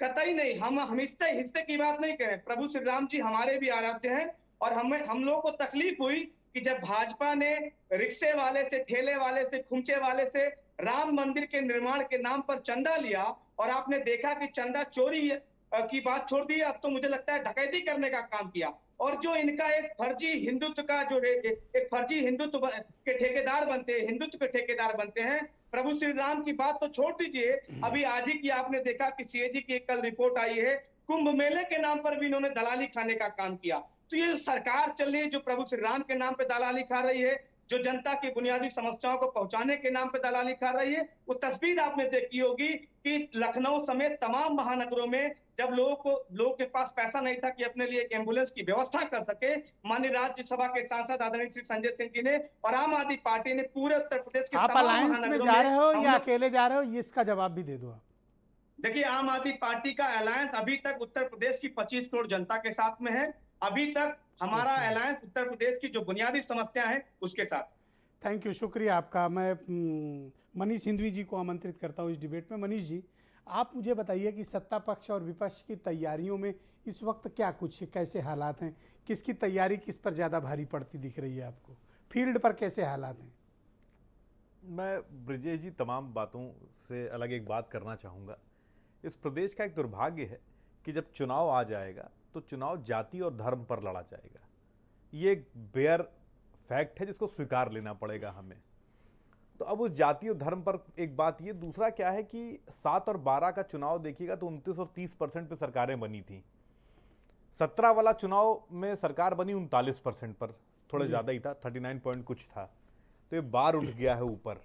Speaker 6: कतई नहीं। हम हिस्से की बात नहीं करें। प्रभु श्री राम जी हमारे भी आराध्य हैं, और हम लोगों को तकलीफ हुई कि जब भाजपा ने रिक्शे वाले से, ठेले वाले से, खुमचे वाले से राम मंदिर के निर्माण के नाम पर चंदा लिया, और आपने देखा कि चंदा चोरी की बात छोड़ दी, अब तो मुझे लगता है डकैती करने का काम किया। और जो इनका एक फर्जी हिंदुत्व का जो एक फर्जी हिंदुत्व के ठेकेदार बनते हैं, हिंदुत्व के ठेकेदार बनते हैं। प्रभु श्री राम की बात तो छोड़ दीजिए, अभी आज ही की आपने देखा कि सीएजी की एक कल रिपोर्ट आई है, कुंभ मेले के नाम पर भी इन्होंने दलाली खाने का काम किया। तो ये सरकार चल रही है जो प्रभु श्री राम के नाम पे दलाली खा रही है, जो जनता की बुनियादी समस्याओं को पहुंचाने के नाम पे दलाली कर रही है। वो तस्वीर आपने देखी होगी कि लखनऊ समेत तमाम महानगरों में जब लोगों के पास पैसा नहीं था कि अपने लिए एक एम्बुलेंस की व्यवस्था कर सके, माननीय राज्यसभा के सांसद आदरणीय श्री संजय सिंह जी ने और आम आदमी पार्टी ने पूरे उत्तर प्रदेश के
Speaker 1: आप
Speaker 6: तमाम
Speaker 1: अलायंस में
Speaker 6: महानगरों
Speaker 1: जा रहे हो
Speaker 6: हम
Speaker 1: या
Speaker 6: लोग-
Speaker 1: अकेले जा रहे हो, ये इसका जवाब भी दे दो आप।
Speaker 6: देखिए, आम आदमी पार्टी का अलायंस अभी तक उत्तर प्रदेश की 25 करोड़ जनता के साथ में है। अभी तक हमारा अलायंस उत्तर प्रदेश की जो बुनियादी समस्या है उसके साथ।
Speaker 1: थैंक यू, शुक्रिया आपका। मैं मनीष हिंदवी जी को आमंत्रित करता हूँ इस डिबेट में। मनीष जी, आप मुझे बताइए कि सत्ता पक्ष और विपक्ष की तैयारियों में इस वक्त क्या कुछ कैसे हालात हैं, किसकी तैयारी किस पर ज़्यादा भारी पड़ती दिख रही है आपको, फील्ड पर कैसे हालात हैं?
Speaker 7: मैं ब्रिजेश जी तमाम बातों से अलग एक बात करना चाहूँगा। इस प्रदेश का एक दुर्भाग्य है कि जब चुनाव आ जाएगा तो चुनाव जाति और धर्म पर लड़ा जाएगा। ये एक बेयर फैक्ट है जिसको स्वीकार लेना पड़ेगा हमें। तो अब उस जाति और धर्म पर एक बात ये, दूसरा क्या है कि 7 और 12 का चुनाव देखिएगा तो 29 और 30% पे सरकारें बनी थी। 17 वाला चुनाव में सरकार बनी 39% पर, थोड़ा ज़्यादा ही था, 39 पॉइंट कुछ था। तो ये बार उठ गया है ऊपर,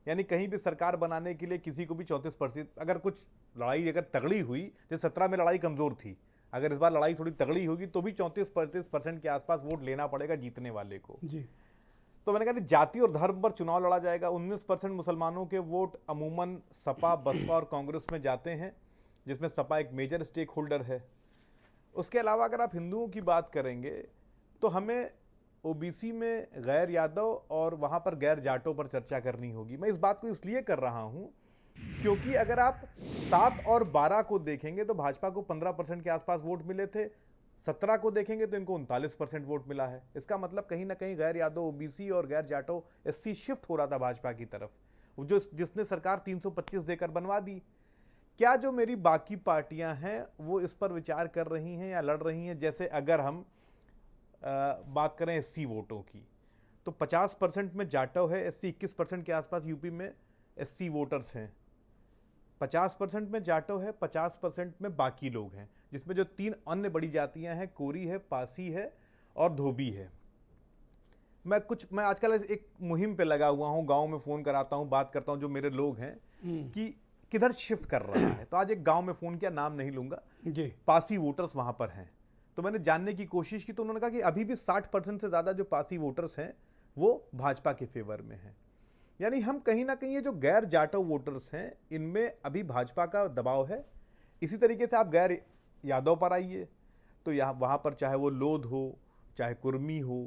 Speaker 7: यानी कहीं भी सरकार बनाने के लिए किसी को भी 34%, अगर कुछ लड़ाई अगर तगड़ी हुई, जैसे 17 में लड़ाई कमज़ोर थी, अगर इस बार लड़ाई थोड़ी तगड़ी होगी तो भी 34-35% के आसपास वोट लेना पड़ेगा जीतने वाले को
Speaker 1: जी।
Speaker 7: तो मैंने कहा जाति और धर्म पर चुनाव लड़ा जाएगा। 19% मुसलमानों के वोट अमूमन सपा, बसपा और कांग्रेस में जाते हैं, जिसमें सपा एक मेजर स्टेक होल्डर है। उसके अलावा अगर आप हिंदुओं की बात करेंगे तो हमें ओबीसी में गैर यादव और वहाँ पर गैर जाटों पर चर्चा करनी होगी। मैं इस बात को इसलिए कर रहा हूँ क्योंकि अगर आप 7 और 12 को देखेंगे तो भाजपा को 15% के आसपास वोट मिले थे, 17 को देखेंगे तो इनको 39% वोट मिला है। इसका मतलब कहीं ना कहीं गैर यादव, ओबीसी और गैर जाटो एससी शिफ्ट हो रहा था भाजपा की तरफ, जिसने सरकार 325 देकर बनवा दी। क्या जो मेरी बाकी पार्टियां हैं वो इस पर विचार कर रही हैं या लड़ रही हैं? जैसे अगर हम बात करें एससी वोटों की तो 50% में जाटव है, एससी 21% के आसपास यूपी में एससी वोटर्स हैं। 50% में जाटव है, 50% में बाकी लोग हैं, जिसमें जो 3 अन्य बड़ी जातियां हैं, कोरी है, पासी है और धोबी है। मैं आजकल एक मुहिम पे लगा हुआ हूँ, गांव में फ़ोन कराता हूँ, बात करता हूँ जो मेरे लोग हैं कि किधर शिफ्ट कर रहा है। तो आज एक गांव में फ़ोन किया, नाम नहीं लूँगा
Speaker 1: जी,
Speaker 7: पासी वोटर्स वहाँ पर हैं। तो मैंने जानने की कोशिश की तो उन्होंने कहा कि अभी भी 60% से ज़्यादा जो पासी वोटर्स हैं वो भाजपा के फेवर में हैं। यानी हम कहीं ना कहीं ये जो गैर जाटव वोटर्स हैं इनमें अभी भाजपा का दबाव है। इसी तरीके से आप गैर यादव पर आइए तो यहाँ वहाँ पर चाहे वो लोध हो चाहे कुर्मी हो,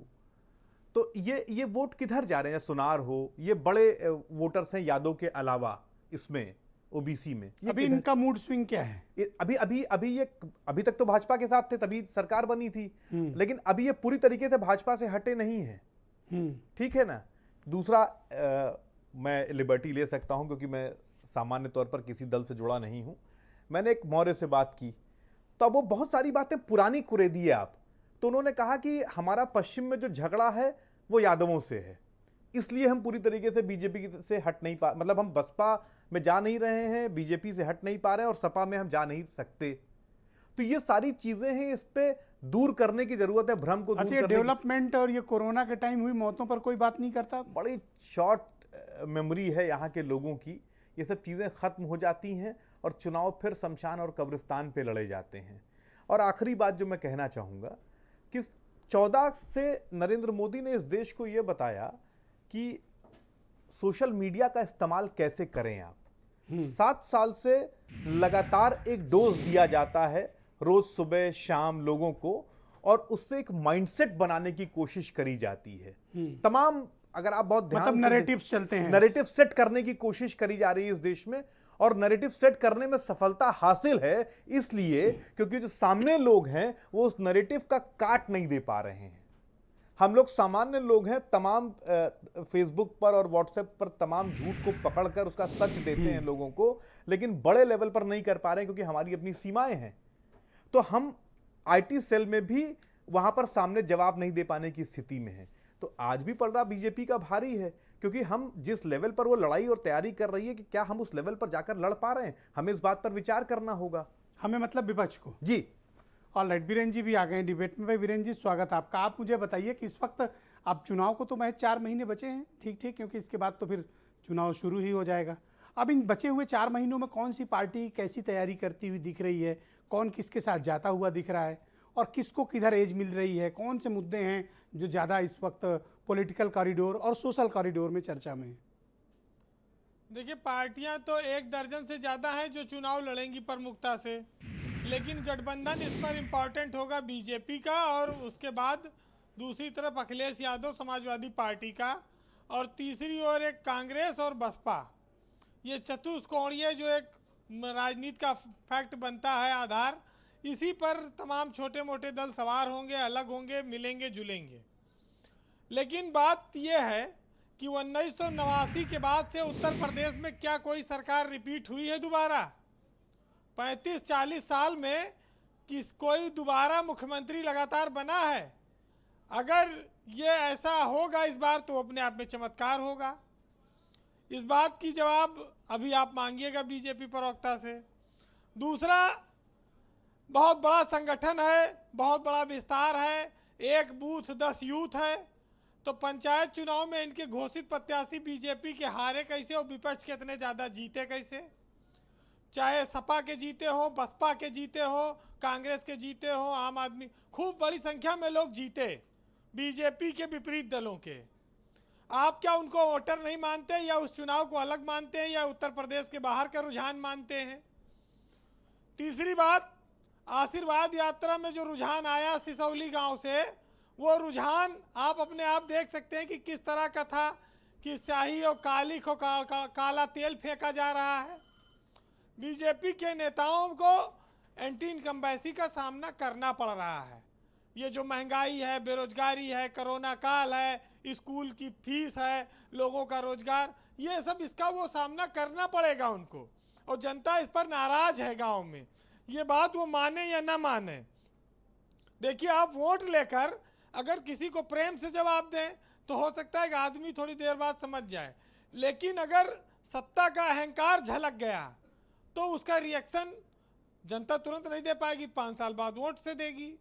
Speaker 7: तो ये वोट किधर जा रहे हैं? सुनार हो, ये बड़े वोटर्स हैं यादव के अलावा इसमें ओबीसी में। ये
Speaker 1: अभी इनका मूड स्विंग क्या है?
Speaker 7: अभी तक तो भाजपा के साथ थे तभी सरकार बनी थी, लेकिन अभी ये पूरी तरीके से भाजपा से हटे नहीं है। ठीक है ना। दूसरा मैं लिबर्टी ले सकता हूं क्योंकि मैं सामान्य तौर पर किसी दल से जुड़ा नहीं हूं। मैंने एक मौर्य से बात की तो अब वो बहुत सारी बातें पुरानी कुरेदी है आप, तो उन्होंने कहा कि हमारा पश्चिम में जो झगड़ा है वो यादवों से है, इसलिए हम पूरी तरीके से बीजेपी से हट नहीं पा, मतलब हम बसपा में जा नहीं रहे हैं, बीजेपी से हट नहीं पा रहे हैं और सपा में हम जा नहीं सकते। तो ये सारी चीजें हैं, इस पे दूर करने की जरूरत है, भ्रम को दूर
Speaker 1: अच्छा, ये
Speaker 7: करने की।
Speaker 1: डेवलपमेंट और ये कोरोना के टाइम हुई मौतों पर कोई बात नहीं करता?
Speaker 7: बड़ी शॉर्ट मेमोरी है यहाँ के लोगों की, ये सब चीज़ें ख़त्म हो जाती हैं और चुनाव फिर शमशान और कब्रिस्तान पे लड़े जाते हैं। और आखिरी बात जो मैं कहना चाहूँगा कि 14 से नरेंद्र मोदी ने इस देश को ये बताया कि सोशल मीडिया का इस्तेमाल कैसे करें आप। 7 साल से लगातार एक डोज दिया जाता है रोज सुबह शाम लोगों को, और उससे एक माइंडसेट बनाने की कोशिश करी जाती है। तमाम, अगर आप बहुत ध्यान
Speaker 1: मतलब
Speaker 7: से
Speaker 1: नैरेटिव्स चलते हैं,
Speaker 7: नैरेटिव सेट करने की कोशिश करी जा रही है इस देश में, और नैरेटिव सेट करने में सफलता हासिल है इसलिए क्योंकि जो सामने लोग हैं वो उस नैरेटिव का काट नहीं दे पा रहे हैं। हम लोग सामान्य लोग हैं, तमाम फेसबुक पर और व्हाट्सएप पर तमाम झूठ को पकड़कर उसका सच देते हैं लोगों को, लेकिन बड़े लेवल पर नहीं कर पा रहे हैं क्योंकि हमारी अपनी सीमाएं हैं। तो हम आईटी सेल में भी वहां पर सामने जवाब नहीं दे पाने की स्थिति में है। तो आज भी पलड़ा बीजेपी का भारी है क्योंकि हम जिस लेवल पर वो लड़ाई और तैयारी कर रही है कि क्या हम उस लेवल पर जाकर लड़ पा रहे हैं, हमें इस बात पर विचार करना होगा।
Speaker 1: हमें मतलब विपक्ष को।
Speaker 7: जी
Speaker 1: ऑलराइट, बीरेन जी भी आ गए डिबेट में। भाई बीरेन जी, स्वागत आपका। आप मुझे बताइए कि इस वक्त अब चुनाव को तो महज 4 महीने बचे हैं, ठीक ठीक, क्योंकि इसके बाद तो फिर चुनाव शुरू ही हो जाएगा। अब इन बचे हुए 4 महीनों में कौन सी पार्टी कैसी तैयारी करती हुई दिख रही है, कौन किसके साथ जाता हुआ दिख रहा है और किसको किधर एज मिल रही है, कौन से मुद्दे हैं जो ज़्यादा इस वक्त पॉलिटिकल कॉरिडोर और सोशल कॉरिडोर में चर्चा में हैं?
Speaker 8: देखिए, पार्टियां तो 1 दर्जन से ज़्यादा हैं जो चुनाव लड़ेंगी प्रमुखता से, लेकिन गठबंधन इस पर इम्पॉर्टेंट होगा बीजेपी का, और उसके बाद दूसरी तरफ अखिलेश यादव समाजवादी पार्टी का, और तीसरी ओर एक कांग्रेस और बसपा। ये चतुष्कोणीय जो एक राजनीति का फैक्ट बनता है आधार, इसी पर तमाम छोटे मोटे दल सवार होंगे, अलग होंगे, मिलेंगे जुलेंगे। लेकिन बात यह है कि 1989 के बाद से उत्तर प्रदेश में क्या कोई सरकार रिपीट हुई है दोबारा? 35-40 साल में कोई दोबारा मुख्यमंत्री लगातार बना है? अगर ये ऐसा होगा इस बार तो अपने आप में चमत्कार होगा। इस बात की जवाब अभी आप मांगिएगा बीजेपी प्रवक्ता से। दूसरा, बहुत बड़ा संगठन है, बहुत बड़ा विस्तार है, 1 बूथ 10 यूथ है, तो पंचायत चुनाव में इनके घोषित प्रत्याशी बीजेपी के हारे कैसे और विपक्ष के इतने ज़्यादा जीते कैसे? चाहे सपा के जीते हो, बसपा के जीते हो, कांग्रेस के जीते हो, आम आदमी, खूब बड़ी संख्या में लोग जीते बीजेपी के विपरीत दलों के। आप क्या उनको वोटर नहीं मानते, या उस चुनाव को अलग मानते हैं, या उत्तर प्रदेश के बाहर का रुझान मानते हैं? तीसरी बात, आशीर्वाद यात्रा में जो रुझान आया सिसौली गांव से, वो रुझान आप अपने आप देख सकते हैं कि किस तरह का था, कि स्याही और काली को काला तेल फेंका जा रहा है। बीजेपी के नेताओं को एंटी इनकम्बेंसी का सामना करना पड़ रहा है। ये जो महंगाई है, बेरोजगारी है, कोरोना काल है, स्कूल की फीस है, लोगों का रोजगार, ये सब इसका वो सामना करना पड़ेगा उनको, और जनता इस पर नाराज है गांव में। ये बात वो माने या ना माने, देखिए, आप वोट लेकर अगर किसी को प्रेम से जवाब दें तो हो सकता है कि आदमी थोड़ी देर बाद समझ जाए, लेकिन अगर सत्ता का अहंकार झलक गया तो उसका रिएक्शन जनता तुरंत नहीं दे पाएगी, 5 साल बाद वोट से देगी।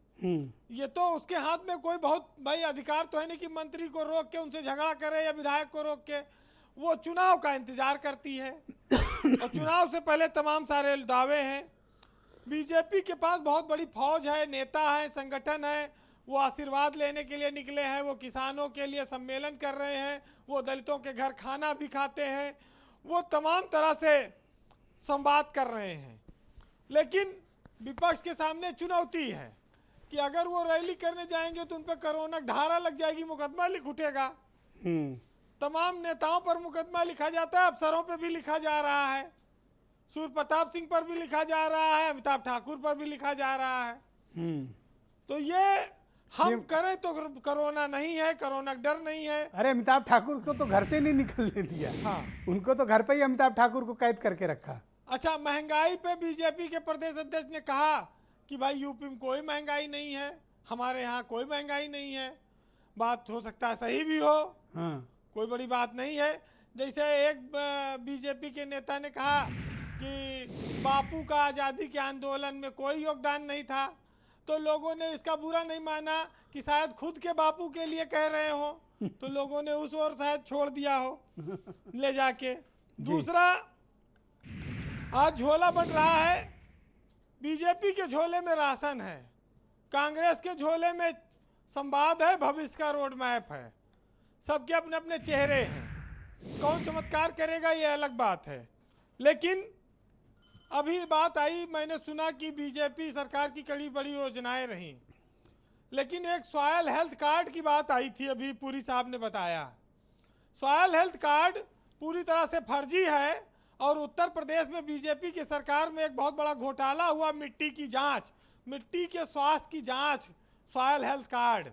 Speaker 8: ये तो उसके हाथ में कोई बहुत भाई अधिकार तो है नहीं कि मंत्री को रोक के उनसे झगड़ा करे या विधायक को रोक के, वो चुनाव का इंतजार करती है और चुनाव से पहले तमाम सारे दावे हैं। बीजेपी के पास बहुत बड़ी फौज है, नेता है, संगठन है, वो आशीर्वाद लेने के लिए निकले हैं, वो किसानों के लिए सम्मेलन कर रहे हैं, वो दलितों के घर खाना भी खाते हैं, वो तमाम तरह से संवाद कर रहे हैं। लेकिन विपक्ष के सामने चुनौती है कि अगर वो रैली करने जाएंगे तो उन पर कोरोना धारा लग जाएगी, मुकदमा लिख उठेगा। तमाम नेताओं पर मुकदमा लिखा जाता है, अफसरों पर भी लिखा जा रहा है, सूर्य प्रताप सिंह पर भी लिखा जा रहा है, अमिताभ ठाकुर पर भी लिखा जा रहा है। तो ये हम करें तो कोरोना नहीं है, कोरोना डर नहीं है।
Speaker 1: अरे अमिताभ ठाकुर को तो घर से नहीं निकलने दिया।
Speaker 8: हाँ,
Speaker 1: उनको तो घर पे ही अमिताभ ठाकुर को कैद करके रखा।
Speaker 8: अच्छा, महंगाई पे बीजेपी के प्रदेश अध्यक्ष ने कहा कि भाई यूपी में कोई महंगाई नहीं है, हमारे यहाँ कोई महंगाई नहीं है। बात हो सकता है सही भी हो,
Speaker 1: हाँ।
Speaker 8: कोई बड़ी बात नहीं है। जैसे एक बीजेपी के नेता ने कहा कि बापू का आज़ादी के आंदोलन में कोई योगदान नहीं था, तो लोगों ने इसका बुरा नहीं माना कि शायद खुद के बापू के लिए कह रहे हो, तो लोगों ने उस ओर शायद छोड़ दिया हो ले जाके। दूसरा, आज झोला बंट रहा है, बीजेपी के झोले में राशन है, कांग्रेस के झोले में संवाद है, भविष्य का रोड मैप है, सबके अपने अपने चेहरे हैं। कौन चमत्कार करेगा ये अलग बात है। लेकिन अभी बात आई, मैंने सुना कि बीजेपी सरकार की कड़ी बड़ी योजनाएं रहीं, लेकिन एक सॉयल हेल्थ कार्ड की बात आई थी, अभी पुरी साहब ने बताया। सॉयल हेल्थ कार्ड पूरी तरह से फर्जी है, और उत्तर प्रदेश में बीजेपी की सरकार में एक बहुत बड़ा घोटाला हुआ, मिट्टी की जांच, मिट्टी के स्वास्थ्य की जांच, सॉयल हेल्थ कार्ड।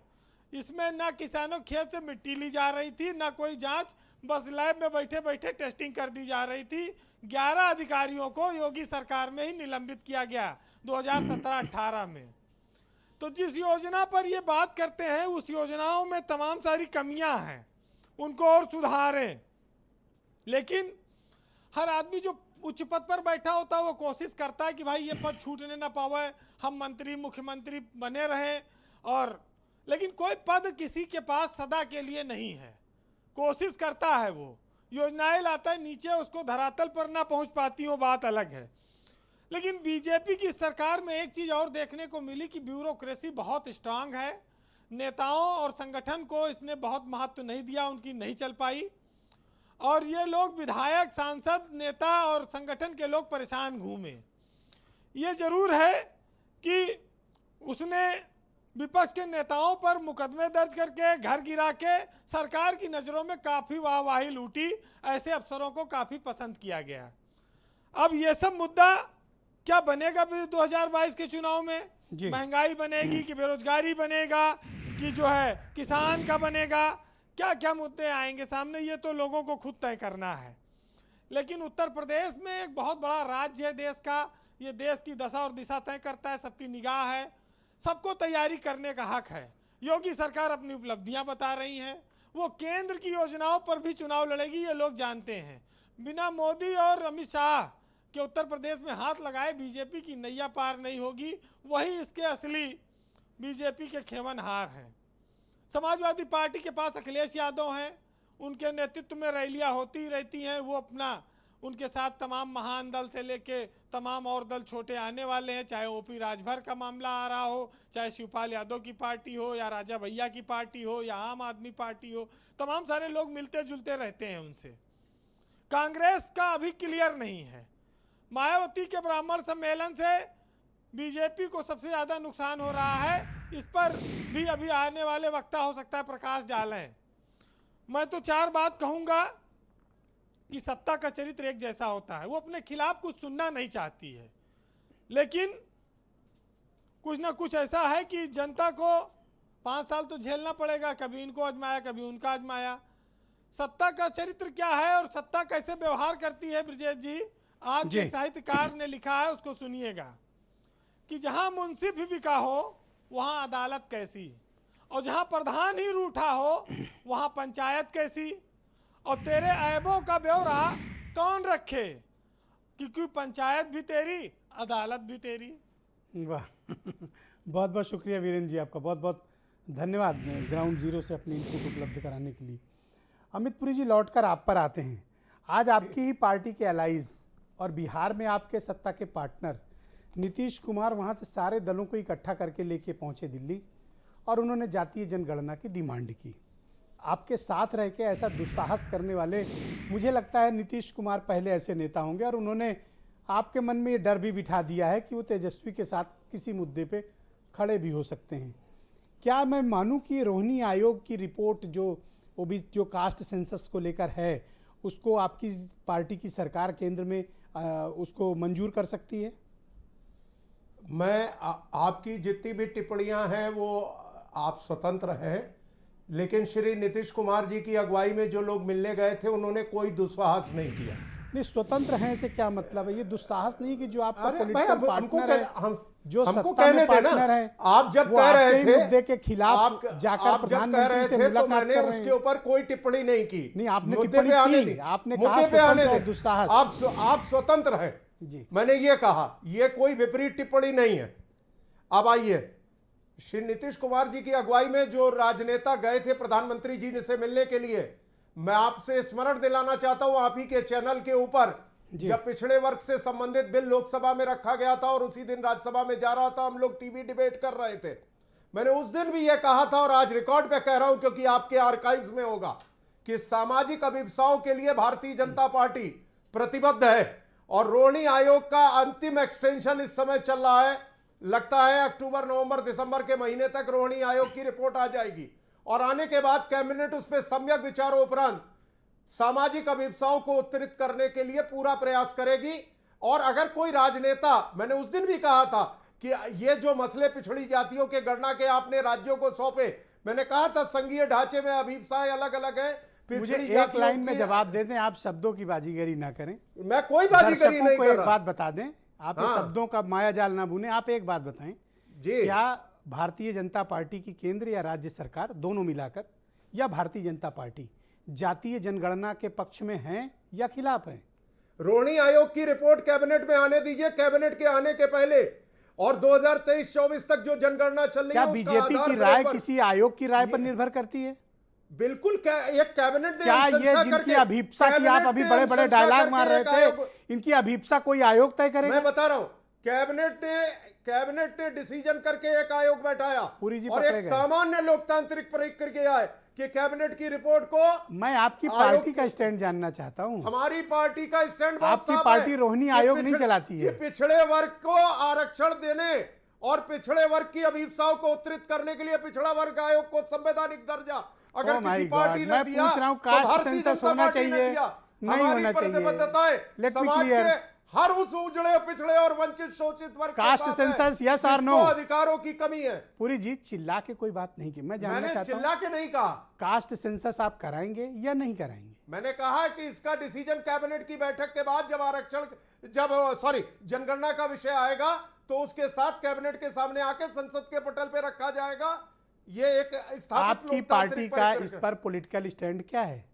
Speaker 8: इसमें ना किसानों खेत से मिट्टी ली जा रही थी, ना कोई जांच, बस लैब में बैठे बैठे टेस्टिंग कर दी जा रही थी। 11 अधिकारियों को योगी सरकार में ही निलंबित किया गया 2017-18 में। तो जिस योजना पर ये बात करते हैं उस योजनाओं में तमाम सारी कमियां हैं, उनको और सुधारें। लेकिन हर आदमी जो उच्च पद पर बैठा होता है वो कोशिश करता है कि भाई ये पद छूटने ना पावे, हम मंत्री मुख्यमंत्री बने रहें और लेकिन कोई पद किसी के पास सदा के लिए नहीं है। कोशिश करता है, वो योजनाएं लाता है, नीचे उसको धरातल पर ना पहुंच पाती हो, बात अलग है। लेकिन बीजेपी की सरकार में एक चीज़ और देखने को मिली कि ब्यूरोक्रेसी बहुत स्ट्रांग है। नेताओं और संगठन को इसने बहुत महत्व नहीं दिया, उनकी नहीं चल पाई, और ये लोग विधायक, सांसद, नेता और संगठन के लोग परेशान घूमे। ये जरूर है कि उसने विपक्ष के नेताओं पर मुकदमे दर्ज करके, घर गिरा के सरकार की नज़रों में काफ़ी वाहवाही लूटी। ऐसे अफसरों को काफ़ी पसंद किया गया। अब ये सब मुद्दा क्या बनेगा 2022 के चुनाव में? महंगाई बनेगी कि बेरोजगारी बनेगा कि जो है किसान का बनेगा, क्या क्या मुद्दे आएंगे सामने, ये तो लोगों को खुद तय करना है। लेकिन उत्तर प्रदेश में एक बहुत बड़ा राज्य है देश का, ये देश की दशा और दिशा तय करता है, सबकी निगाह है, सबको तैयारी करने का हक है। योगी सरकार अपनी उपलब्धियां बता रही है, वो केंद्र की योजनाओं पर भी चुनाव लड़ेगी, ये लोग जानते हैं। बिना मोदी और अमित शाह के उत्तर प्रदेश में हाथ लगाए बीजेपी की नैया पार नहीं होगी। वही इसके असली बीजेपी के खेवनहार हैं। समाजवादी पार्टी के पास अखिलेश यादव हैं, उनके नेतृत्व में रैलियां होती रहती हैं। वो अपना, उनके साथ तमाम महान दल से लेके तमाम और दल छोटे आने वाले हैं, चाहे ओपी राजभर का मामला आ रहा हो, चाहे शिवपाल यादव की पार्टी हो, या राजा भैया की पार्टी हो, या आम आदमी पार्टी हो, तमाम सारे लोग मिलते जुलते रहते हैं उनसे। कांग्रेस का अभी क्लियर नहीं है। मायावती के ब्राह्मण सम्मेलन से बीजेपी को सबसे ज़्यादा नुकसान हो रहा है। इस पर भी अभी आने वाले वक्ता हो सकता है प्रकाश डालें। मैं तो 4 बात कहूँगा कि सत्ता का चरित्र एक जैसा होता है, वो अपने खिलाफ कुछ सुनना नहीं चाहती है, लेकिन कुछ ना कुछ ऐसा है कि जनता को 5 साल तो झेलना पड़ेगा, कभी इनको आजमाया कभी उनका आजमाया। सत्ता का चरित्र क्या है और सत्ता कैसे व्यवहार करती है, ब्रजेश जी आज एक साहित्यकार ने लिखा है, उसको सुनिएगा कि जहां मुंसिफ ही बिका हो वहां अदालत कैसी, और जहां प्रधान ही रूठा हो वहां पंचायत कैसी, और तेरे ऐबों का ब्यौरा कौन रखे, क्योंकि पंचायत भी तेरी, अदालत भी तेरी।
Speaker 1: वाह बहुत बहुत शुक्रिया वीरेंद्र जी, आपका बहुत बहुत धन्यवाद ग्राउंड जीरो से अपनी इनपुट उपलब्ध कराने के लिए। अमित पुरी जी, लौटकर आप पर आते हैं। आज आपकी ही पार्टी के एलाइज और बिहार में आपके सत्ता के पार्टनर नीतीश कुमार वहाँ से सारे दलों को इकट्ठा करके लेके पहुँचे दिल्ली, और उन्होंने जातीय जनगणना की डिमांड की। आपके साथ रह के ऐसा दुस्साहस करने वाले, मुझे लगता है नीतीश कुमार पहले ऐसे नेता होंगे, और उन्होंने आपके मन में ये डर भी बिठा दिया है कि वो तेजस्वी के साथ किसी मुद्दे पे खड़े भी हो सकते हैं। क्या मैं मानूं कि रोहिणी आयोग की रिपोर्ट जो कास्ट सेंसस को लेकर है, उसको आपकी पार्टी की सरकार केंद्र में उसको मंजूर कर सकती है?
Speaker 2: मैं आपकी जितनी भी टिप्पणियां हैं वो आप स्वतंत्र हैं, लेकिन श्री नीतीश कुमार जी की अगुवाई में जो लोग मिलने गए थे उन्होंने कोई दुस्साहस नहीं किया।
Speaker 1: नहीं, स्वतंत्र हैं से क्या मतलब है? ये दुस्साहस नहीं कि जो आपका
Speaker 2: अरे भाई,
Speaker 1: पॉलिटिकल पार्टनर है, जो
Speaker 2: हमको
Speaker 1: सत्ता
Speaker 2: कहने
Speaker 1: में
Speaker 2: देना।
Speaker 1: पार्टनर है,
Speaker 2: आप जब
Speaker 1: वो
Speaker 2: कह रहे
Speaker 1: आपके ही
Speaker 2: थे
Speaker 1: मुद्दे के खिलाफ जाकर
Speaker 2: आप जब कह रहे
Speaker 1: प्रधानमंत्री से
Speaker 2: थे तो
Speaker 1: मुलाकात
Speaker 2: मैंने
Speaker 1: कर रहे
Speaker 2: उसके
Speaker 1: हैं।
Speaker 2: ऊपर कोई टिप्पणी नहीं की।
Speaker 1: नहीं, आपने
Speaker 2: मुद्दे
Speaker 1: टिप्पणी
Speaker 2: पे आने
Speaker 1: की,
Speaker 2: दें।
Speaker 1: आपने कहा
Speaker 2: मुद्दे पे आने
Speaker 1: स्वतंत्र और
Speaker 2: दें।
Speaker 1: दुस्साहस।
Speaker 2: आप स्वतंत्र हैं
Speaker 1: जी,
Speaker 2: मैंने ये कहा, ये कोई विपरीत टिप्पणी नहीं है। अब आइए, श्री नीतीश कुमार जी की अगुवाई में जो राजनेता गए थे प्रधानमंत्री जी से मिलने के लिए, मैं आपसे स्मरण दिलाना चाहता हूं, आप ही के चैनल के ऊपर जब पिछड़े वर्ग से संबंधित बिल लोकसभा में रखा गया था और उसी दिन राज्यसभा में जा रहा था, हम लोग टीवी डिबेट कर रहे थे, मैंने उस दिन भी यह कहा था और आज रिकॉर्ड पे कह रहा हूं क्योंकि आपके आर्काइव्स में होगा कि सामाजिक अभिप्सायों के लिए भारतीय जनता पार्टी प्रतिबद्ध है। और रोहिणी आयोग का अंतिम एक्सटेंशन इस समय चल रहा है, लगता है अक्टूबर नवंबर दिसंबर के महीने तक रोहिणी आयोग की रिपोर्ट आ जाएगी, और आने के बाद कैबिनेट उस पर सम्यक विचारों उपरांत सामाजिक अभिप्सायों को उत्तरित करने के लिए पूरा प्रयास करेगी। और अगर कोई राजनेता, मैंने उस दिन भी कहा था कि ये जो मसले पिछड़ी जातियों के गणना के आपने राज्यों को सौंपे, मैंने कहा था संघीय ढांचे में अभिप्साएं अलग अलग हैं।
Speaker 1: मुझे एक लाइन में जवाब दे दें, आप शब्दों की बाजीगरी ना करें।
Speaker 2: मैं कोई बाजीगरी नहीं कर
Speaker 1: रहा। एक
Speaker 2: रहा।
Speaker 1: बात बता दें, आप शब्दों का माया जाल ना बुने। आप एक बात बताएं
Speaker 2: जी,
Speaker 1: क्या भारतीय जनता पार्टी की केंद्र या राज्य सरकार दोनों मिलाकर, या भारतीय जनता पार्टी जातीय जनगणना के पक्ष में है या खिलाफ है?
Speaker 2: रोहिणी आयोग की रिपोर्ट कैबिनेट में आने दीजिए। कैबिनेट के आने के पहले और 2023-24 तक जो जनगणना चल रही
Speaker 1: क्या
Speaker 2: है उसका
Speaker 1: बीजेपी
Speaker 2: आधार
Speaker 1: की राय
Speaker 2: बराबर-
Speaker 1: किसी आयोग की राय पर निर्भर करती है?
Speaker 2: बिल्कुल एक कैबिनेट ने
Speaker 1: क्या ये
Speaker 2: अनुशंसा
Speaker 1: जिनकी
Speaker 2: करके-
Speaker 1: अभीप्सा की आप
Speaker 2: कैबिनेट
Speaker 1: अभी
Speaker 2: ने
Speaker 1: बड़े बड़े
Speaker 2: अनुशंसा
Speaker 1: डायलॉग
Speaker 2: करके
Speaker 1: मार रहे
Speaker 2: एक
Speaker 1: थे,
Speaker 2: आयोग-
Speaker 1: इनकी अभीप्सा कोई आयोग तय करेगा?
Speaker 2: मैं बता रहा हूं, कैबिनेट ने डिसीजन करके एक आयोग बैठाया
Speaker 1: पुरी जी
Speaker 2: और
Speaker 1: पकड़े
Speaker 2: एक
Speaker 1: गए।
Speaker 2: सामान्य लोकतांत्रिक प्रक्रिया है कि कैबिनेट की रिपोर्ट को
Speaker 1: मैं आपकी
Speaker 2: आयोग-
Speaker 1: पार्टी का स्टैंड जानना चाहता हूं।
Speaker 2: हमारी पार्टी का स्टैंड बहुत
Speaker 1: आपकी
Speaker 2: साफ
Speaker 1: पार्टी
Speaker 2: है
Speaker 1: रोहिणी
Speaker 2: कि
Speaker 1: आयोग नहीं चलाती है।
Speaker 2: कि पिछड़े वर्ग को आरक्षण देने और पिछड़े वर्ग की अभिप्साओं को उत्तरित करने के लिए पिछड़ा वर्ग आयोग को संवैधानिक दर्जा अगर
Speaker 1: Oh my
Speaker 2: किसी पार्टी
Speaker 1: God,
Speaker 2: ने
Speaker 1: मैं
Speaker 2: दिया
Speaker 1: पूछ रहा हूं,
Speaker 2: तो
Speaker 1: कास्ट
Speaker 2: भारतीय
Speaker 1: सेंसस
Speaker 2: जनता
Speaker 1: होना
Speaker 2: पार्टी ने
Speaker 1: चाहिए,
Speaker 2: दिया।
Speaker 1: नहीं
Speaker 2: हमारी
Speaker 1: होना चाहिए।
Speaker 2: प्रतिबद्धताएं
Speaker 1: Let me
Speaker 2: समाज
Speaker 1: clear.
Speaker 2: के हर उस उजड़े पिछड़े और वंचित शोषित वर्ग के
Speaker 1: कास्ट
Speaker 2: साथ है,
Speaker 1: सेंसस, yes or
Speaker 2: जिसको
Speaker 1: no?
Speaker 2: अधिकारों की कमी है।
Speaker 1: पुरी जी चिल्ला के कोई बात नहीं की, मैं जानना
Speaker 2: मैंने
Speaker 1: चाहता हूं
Speaker 2: चिल्ला के नहीं कहा,
Speaker 1: कास्ट सेंसस आप कराएंगे या नहीं कराएंगे?
Speaker 2: मैंने कहा कि इसका डिसीजन कैबिनेट की बैठक के बाद जब जनगणना का विषय आएगा तो उसके साथ कैबिनेट के सामने आके संसद के पटल पे रखा जाएगा। ये एक स्थापित
Speaker 1: आपकी पार्टी
Speaker 2: लोकतांत्रिक
Speaker 1: का
Speaker 2: परिप्रेक्ष्य।
Speaker 1: इस पर पॉलिटिकल स्टैंड क्या है?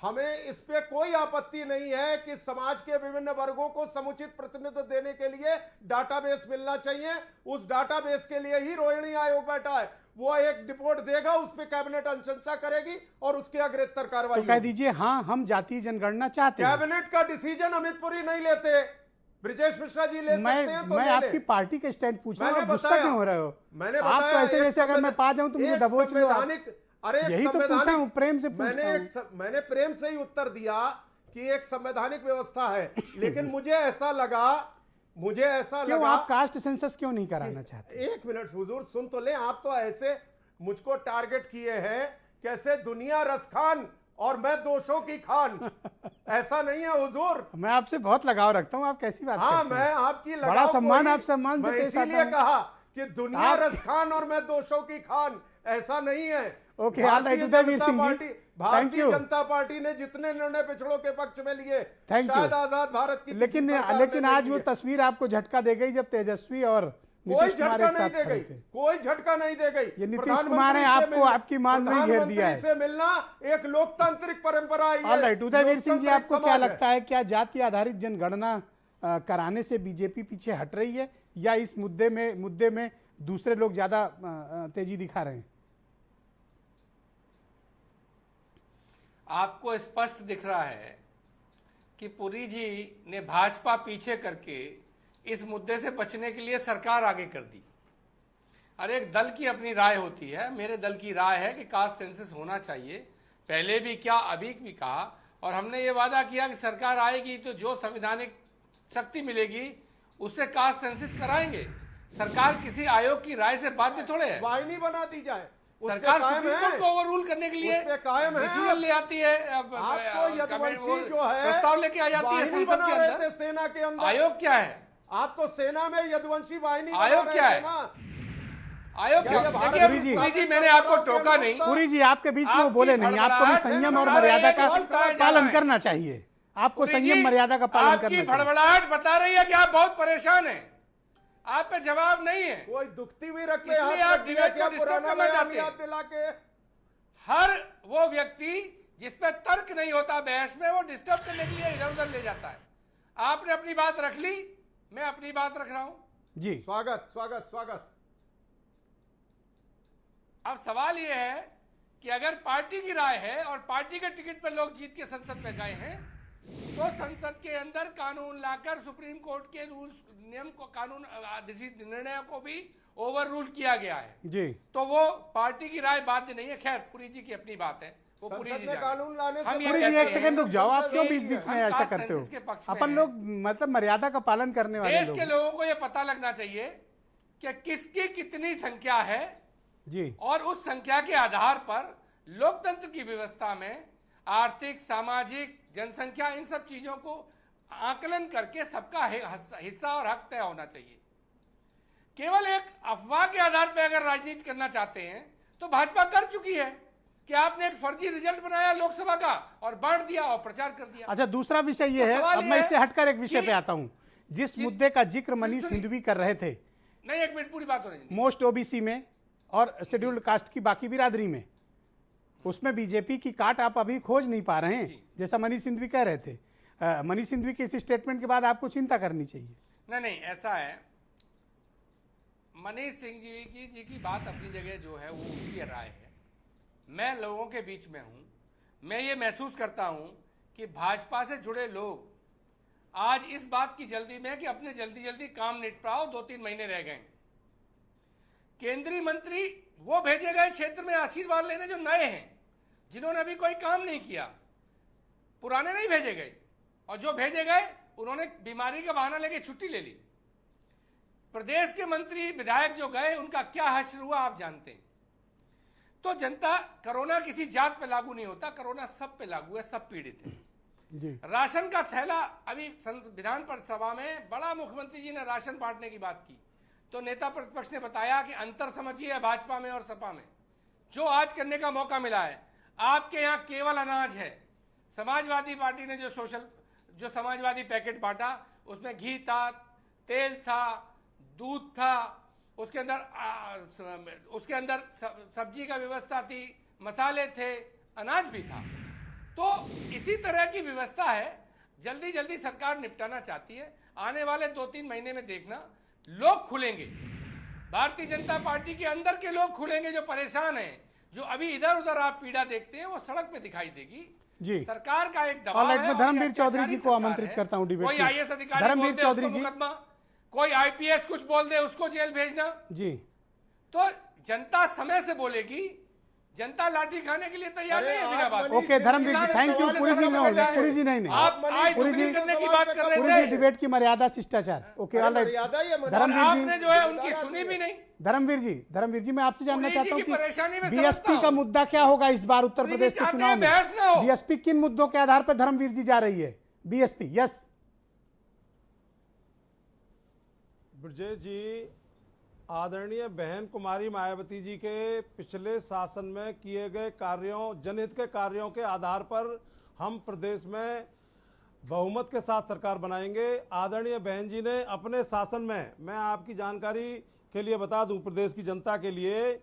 Speaker 2: हमें इस पे कोई आपत्ति नहीं है कि समाज के विभिन्न वर्गों को समुचित प्रतिनिधित्व देने के लिए डाटाबेस मिलना चाहिए। उस डाटाबेस के लिए ही रोहिणी आयोग बैठा है। वो एक रिपोर्ट देगा, उस पे कैबिनेट अनुशंसा करेगी और उसके अग्रेतर कार्रवाई
Speaker 1: तो कह
Speaker 2: होगी।
Speaker 1: दीजिए हाँ हम जातीय जनगणना चाहते हैं।
Speaker 2: कैबिनेट का डिसीजन अमित पुरी नहीं लेते, ब्रिजेश मिश्रा जी ले सकते हैं तो
Speaker 1: मैं
Speaker 2: ले
Speaker 1: आपकी
Speaker 2: लें।
Speaker 1: पार्टी का स्टैंड पूछ रहा हूं,
Speaker 2: मैंने
Speaker 1: आप गुस्सा
Speaker 2: बताया-
Speaker 1: क्यों हो रहे हो?
Speaker 2: मैंने
Speaker 1: आप तो
Speaker 2: बताया
Speaker 1: ऐसे
Speaker 2: एक
Speaker 1: जैसे अगर मैं पा जाऊं तो मुझे
Speaker 2: एक
Speaker 1: दबोच लो आप।
Speaker 2: संवैधानिक- अरे एक
Speaker 1: यही तो पूछा
Speaker 2: संवैधानिक-
Speaker 1: हूं, प्रेम से पूछ रहा हूं।
Speaker 2: मैंने प्रेम से ही उत्तर दिया कि एक संवैधानिक व्यवस्था है, लेकिन मुझे ऐसा लगा
Speaker 1: क्यों आप कास्ट सेंसस क्यों नहीं कराना चाहते?
Speaker 2: एक मिनट हुजूर सुन तो ले। आप तो ऐसे मुझको टारगेट किए हैं कैसे दुनिया रसखान और मैं दोषों की खान। ऐसा नहीं है हुजूर।
Speaker 1: मैं आपसे बहुत लगाव रखता हूं, आप कैसी बात
Speaker 2: हाँ,
Speaker 1: करते हैं?
Speaker 2: मैं आपकी लगाव
Speaker 1: बड़ा सम्मान
Speaker 2: को ही-
Speaker 1: आप सम्मान से
Speaker 2: मैं
Speaker 1: पेश आता
Speaker 2: इसीलिए
Speaker 1: हूं।
Speaker 2: कहा कि दुनिया
Speaker 1: आप-
Speaker 2: रसखान और मैं दोषों की खान, ऐसा नहीं है।
Speaker 1: Okay, all right, Udayveer Singh ji, thank
Speaker 2: Bharatiya
Speaker 1: you.
Speaker 2: Janata Party ने जितने निर्णय पिछड़ों के पक्ष में लिए,
Speaker 1: Thank you.
Speaker 2: शायद आजाद भारत की किसी
Speaker 1: लेकिन
Speaker 2: सरकार ने
Speaker 1: लेकिन
Speaker 2: नहीं
Speaker 1: आज वो
Speaker 2: लिए।
Speaker 1: तस्वीर आपको झटका दे गई जब तेजस्वी और
Speaker 2: कोई
Speaker 1: नीतीश कुमार
Speaker 2: झटका
Speaker 1: एक
Speaker 2: नहीं
Speaker 1: साथ
Speaker 2: दे
Speaker 1: खड़े
Speaker 2: गई,
Speaker 1: थे।
Speaker 2: कोई झटका नहीं दे गई।
Speaker 1: ये नीतीश
Speaker 2: प्रधानमंत्री
Speaker 1: कुमार ने
Speaker 2: से
Speaker 1: आपको
Speaker 2: मिलना-
Speaker 1: आपकी मान में ही घेर दिया है।
Speaker 2: प्रधानमंत्री से मिलना एक लोकतांत्रिक परंपरा है।
Speaker 1: ऑल राइट, उदयवीर सिंह जी,
Speaker 2: लोकतांत्रिक
Speaker 1: आपको क्या
Speaker 2: समाज है।
Speaker 1: लगता है, क्या जाति आधारित जनगणना कराने से बीजेपी पीछे हट रही है या इस मुद्दे में दूसरे लोग ज्यादा तेजी दिखा रहे हैं?
Speaker 3: आपको स्पष्ट दिख रहा है कि पुरी जी ने भाजपा पीछे करके इस मुद्दे से बचने के लिए सरकार आगे कर दी। अरे एक दल की अपनी राय होती है। मेरे दल की राय है कि कास्ट सेंसस होना चाहिए। पहले भी क्या, अभी भी कहा, और हमने ये वादा किया कि सरकार आएगी तो जो संवैधानिक शक्ति मिलेगी उससे कास्ट सेंसस कराएंगे। सरकार किसी आयोग की राय से बाध्य थोड़े है।
Speaker 2: वाहिनी बना दी जाए, उस पे
Speaker 3: सरकार
Speaker 2: कायम
Speaker 3: सुप्रीम कोर्ट
Speaker 2: है।
Speaker 3: को ओवररूल करने के लिए
Speaker 2: उस पे कायम है।
Speaker 3: डिसीजन ले आती है।
Speaker 2: आपको यदुवंशी जो है
Speaker 3: प्रस्ताव लेके आ जाती है
Speaker 2: वाहिनी
Speaker 3: संसद
Speaker 2: बना
Speaker 3: के
Speaker 2: रहे
Speaker 3: अंदर।
Speaker 2: थे सेना के अंदर।
Speaker 3: आयोग क्या है?
Speaker 2: आप तो सेना में यदुवंशी वाहिनी बना
Speaker 3: आयोग
Speaker 2: रहे
Speaker 3: क्या
Speaker 2: थे
Speaker 3: है?
Speaker 2: ना।
Speaker 3: आयोग
Speaker 2: क्या
Speaker 3: क्या?
Speaker 2: ये भारत
Speaker 3: देखिए
Speaker 1: पुरी जी-
Speaker 3: पुरी जी, मैंने आपको टोका नहीं।
Speaker 1: पुरी जी, आपके बीच में वो
Speaker 3: आपकी
Speaker 1: बोले नहीं, आपको भी
Speaker 3: भड़बड़ाहट
Speaker 1: संयम
Speaker 2: है,
Speaker 1: और
Speaker 2: बता रहे
Speaker 1: मर्यादा
Speaker 2: हैं,
Speaker 1: का
Speaker 2: सवाल कराया जा
Speaker 1: पालन
Speaker 3: रहा है।
Speaker 1: करना चाहिए। आपको
Speaker 3: पुरी
Speaker 1: संयम
Speaker 3: जी,
Speaker 1: मर्यादा का पालन
Speaker 3: आपकी
Speaker 1: करना चाहिए।
Speaker 3: भड़बड़ाहट बता रही है कि आप बहुत परेशान हैं। आप पे जवाब नहीं है।
Speaker 2: कोई दुखती हुई रख पे
Speaker 3: इसलिए
Speaker 2: हाथ
Speaker 3: आप
Speaker 2: रख दिया
Speaker 3: डिबेट
Speaker 2: क्या
Speaker 3: को डिस्टर्ब
Speaker 2: पुराना
Speaker 3: करना
Speaker 2: बयान
Speaker 3: चाहते हैं।
Speaker 2: याद दिला के।
Speaker 3: हर वो व्यक्ति जिस पे तर्क नहीं होता बहस में, वो डिस्टर्ब करने के लिए इधर उधर ले जाता है। आपने अपनी बात रख ली, मैं अपनी बात रख रहा हूं।
Speaker 1: जी,
Speaker 2: स्वागत स्वागत स्वागत।
Speaker 3: अब सवाल यह है कि अगर पार्टी की राय है और पार्टी के टिकट पर लोग जीत के संसद में गए हैं, तो संसद के अंदर कानून लाकर सुप्रीम कोर्ट के रूल्स, नियम को, कानून निर्णयों को भी ओवर रूल किया गया है।
Speaker 1: जी,
Speaker 3: तो वो पार्टी की राय बाध्य नहीं है। खैर, पुरी जी की अपनी बात है, वो पुरी
Speaker 2: संसद
Speaker 3: जी
Speaker 2: में
Speaker 3: जाने।
Speaker 2: कानून लाने से
Speaker 3: हम ये
Speaker 1: पुरी जी
Speaker 3: कहते
Speaker 1: एक
Speaker 3: हैं,
Speaker 1: सेकंड रुक जाओ, आप क्यों बीच बीच में
Speaker 3: हम
Speaker 1: ऐसा
Speaker 3: कास्ट
Speaker 1: करते हो?
Speaker 3: सेंसस के पक्ष में
Speaker 1: अपन
Speaker 3: हैं।
Speaker 1: लोग मतलब मर्यादा का पालन करने वाले
Speaker 3: देश
Speaker 1: लोग
Speaker 3: के लोगों को यह पता लगना चाहिए कि किसकी कितनी संख्या है,
Speaker 1: जी,
Speaker 3: और उस संख्या के आधार पर लोकतंत्र की व्यवस्था में आर्थिक, सामाजिक, जनसंख्या, इन सब चीजों को आकलन करके सबका हिस्सा और हक तय होना चाहिए। केवल एक अफवाह के आधार पर अगर राजनीति करना चाहते हैं तो भाजपा कर चुकी है कि आपने एक फर्जी रिजल्ट बनाया लोकसभा का और बांट दिया और प्रचार कर दिया।
Speaker 1: अच्छा, दूसरा विषय ये
Speaker 3: तो
Speaker 1: है,
Speaker 3: सवाल
Speaker 1: अब
Speaker 3: ये
Speaker 1: मैं
Speaker 3: है
Speaker 1: इससे हटकर एक विषय
Speaker 3: कि-
Speaker 1: पे आता हूं। जिस मुद्दे का जिक्र मनीष हिंदवी कर रहे थे,
Speaker 3: नहीं, एक मिनट, पूरी बात हो रही है।
Speaker 1: मोस्ट ओबीसी में और शेड्यूल्ड कास्ट की बाकी बिरादरी में, उसमें बीजेपी की काट आप अभी खोज नहीं पा रहे हैं, जैसा मनीष सिंघवी कह रहे थे। मनीष सिंघवी के इस स्टेटमेंट के बाद आपको चिंता करनी चाहिए।
Speaker 3: नहीं ऐसा है, मनीष सिंह जी की बात अपनी जगह जो है वो उनकी राय है। मैं लोगों के बीच में हूं, मैं ये महसूस करता हूं कि भाजपा से जुड़े लोग आज इस बात की जल्दी में है कि अपने जल्दी जल्दी काम निपटाओ, 2-3 महीने रह गए। केंद्रीय मंत्री वो भेजे गए क्षेत्र में आशीर्वाद लेने जो नए हैं, जिन्होंने अभी कोई काम नहीं किया, पुराने नहीं भेजे गए, और जो भेजे गए उन्होंने बीमारी का बहाना लेके छुट्टी ले ली। प्रदेश के मंत्री विधायक जो गए उनका क्या हश्र हुआ आप जानते हैं। तो जनता, कोरोना किसी जात पे लागू नहीं होता, कोरोना सब पे लागू है, सब पीड़ित है।
Speaker 1: जी
Speaker 3: राशन का थैला, अभी विधान परिसभा में बड़ा मुख्यमंत्री जी ने राशन बांटने की बात की, तो नेता प्रतिपक्ष ने बताया कि अंतर समझिए भाजपा में और सपा में। जो आज करने का मौका मिला है, आपके यहाँ केवल अनाज है। समाजवादी पार्टी ने जो समाजवादी पैकेट बांटा, उसमें घी था, तेल था, दूध था, उसके अंदर सब्जी का व्यवस्था थी, मसाले थे, अनाज भी था। तो इसी तरह की व्यवस्था है, जल्दी जल्दी सरकार निपटाना चाहती है। आने वाले 2-3 महीने में देखना, लोग खुलेंगे, भारतीय जनता पार्टी के अंदर के लोग खुलेंगे जो परेशान हैं, जो अभी इधर उधर आप पीड़ा देखते हैं वो सड़क पे दिखाई देगी।
Speaker 1: जी
Speaker 3: सरकार का एक दबाव
Speaker 1: ऑलराइट,
Speaker 3: है।
Speaker 1: मैं
Speaker 3: और
Speaker 1: धर्मवीर
Speaker 3: क्या
Speaker 1: चौधरी जी को
Speaker 3: सरकार
Speaker 1: आमंत्रित
Speaker 3: है।
Speaker 1: करता हूं डिबेट
Speaker 3: कोई
Speaker 1: में।
Speaker 3: आईएएस अधिकारी
Speaker 1: धर्मवीर
Speaker 3: बोल दे,
Speaker 1: चौधरी
Speaker 3: उसको
Speaker 1: जी।
Speaker 3: मुकदमा, कोई आईपीएस कुछ बोल दे उसको जेल भेजना।
Speaker 1: जी
Speaker 3: तो जनता समय से बोलेगी, जनता लाठी खाने के लिए तैयार
Speaker 2: अरे
Speaker 3: नहीं है बिना
Speaker 2: आप
Speaker 3: बात।
Speaker 2: Manish
Speaker 1: okay Dharmveer ji, thank you.
Speaker 3: सवाल
Speaker 1: पुरी जी
Speaker 3: सवाल
Speaker 1: में
Speaker 3: बैठा है।
Speaker 1: पुरी जी नहीं
Speaker 3: आप आज
Speaker 1: पुरी
Speaker 3: दुगनी
Speaker 1: जी
Speaker 3: करने की बात कर
Speaker 1: पुरी
Speaker 3: रहे
Speaker 1: जी
Speaker 3: थे।
Speaker 1: डिबेट की मर्यादा शिष्टाचार। ओके
Speaker 2: अरे
Speaker 1: ऑलराइट,
Speaker 2: मर्यादा ही है, मर्यादा।
Speaker 1: धर्मवीर
Speaker 3: आपने
Speaker 1: जी,
Speaker 3: जो है उनकी सुनी भी नहीं।
Speaker 1: धर्मवीर जी मैं आपसे जानना
Speaker 3: पुरी जी
Speaker 1: चाहता हूं
Speaker 3: की परेशानी में
Speaker 1: कि
Speaker 3: समझता
Speaker 1: बीएसपी का
Speaker 3: हूं।
Speaker 1: मुद्दा क्या होगा इस बार उत्तर
Speaker 3: पुरी जी
Speaker 1: प्रदेश के
Speaker 3: चाहते
Speaker 1: चुनाव
Speaker 3: हैं
Speaker 1: में।
Speaker 3: बहस ना हो।
Speaker 1: बीएसपी किन मुद्दों के आधार पर धर्मवीर जी जा रही है बीएसपी? यस
Speaker 4: ब्रजेश जी, आदरणीय बहन कुमारी मायावती जी के पिछले शासन में किए गए कार्यों, जनहित के कार्यों के आधार पर हम प्रदेश में बहुमत के साथ सरकार बनाएंगे। आदरणीय बहन जी ने अपने शासन में, मैं आपकी जानकारी के लिए बता दूं प्रदेश की जनता के लिए,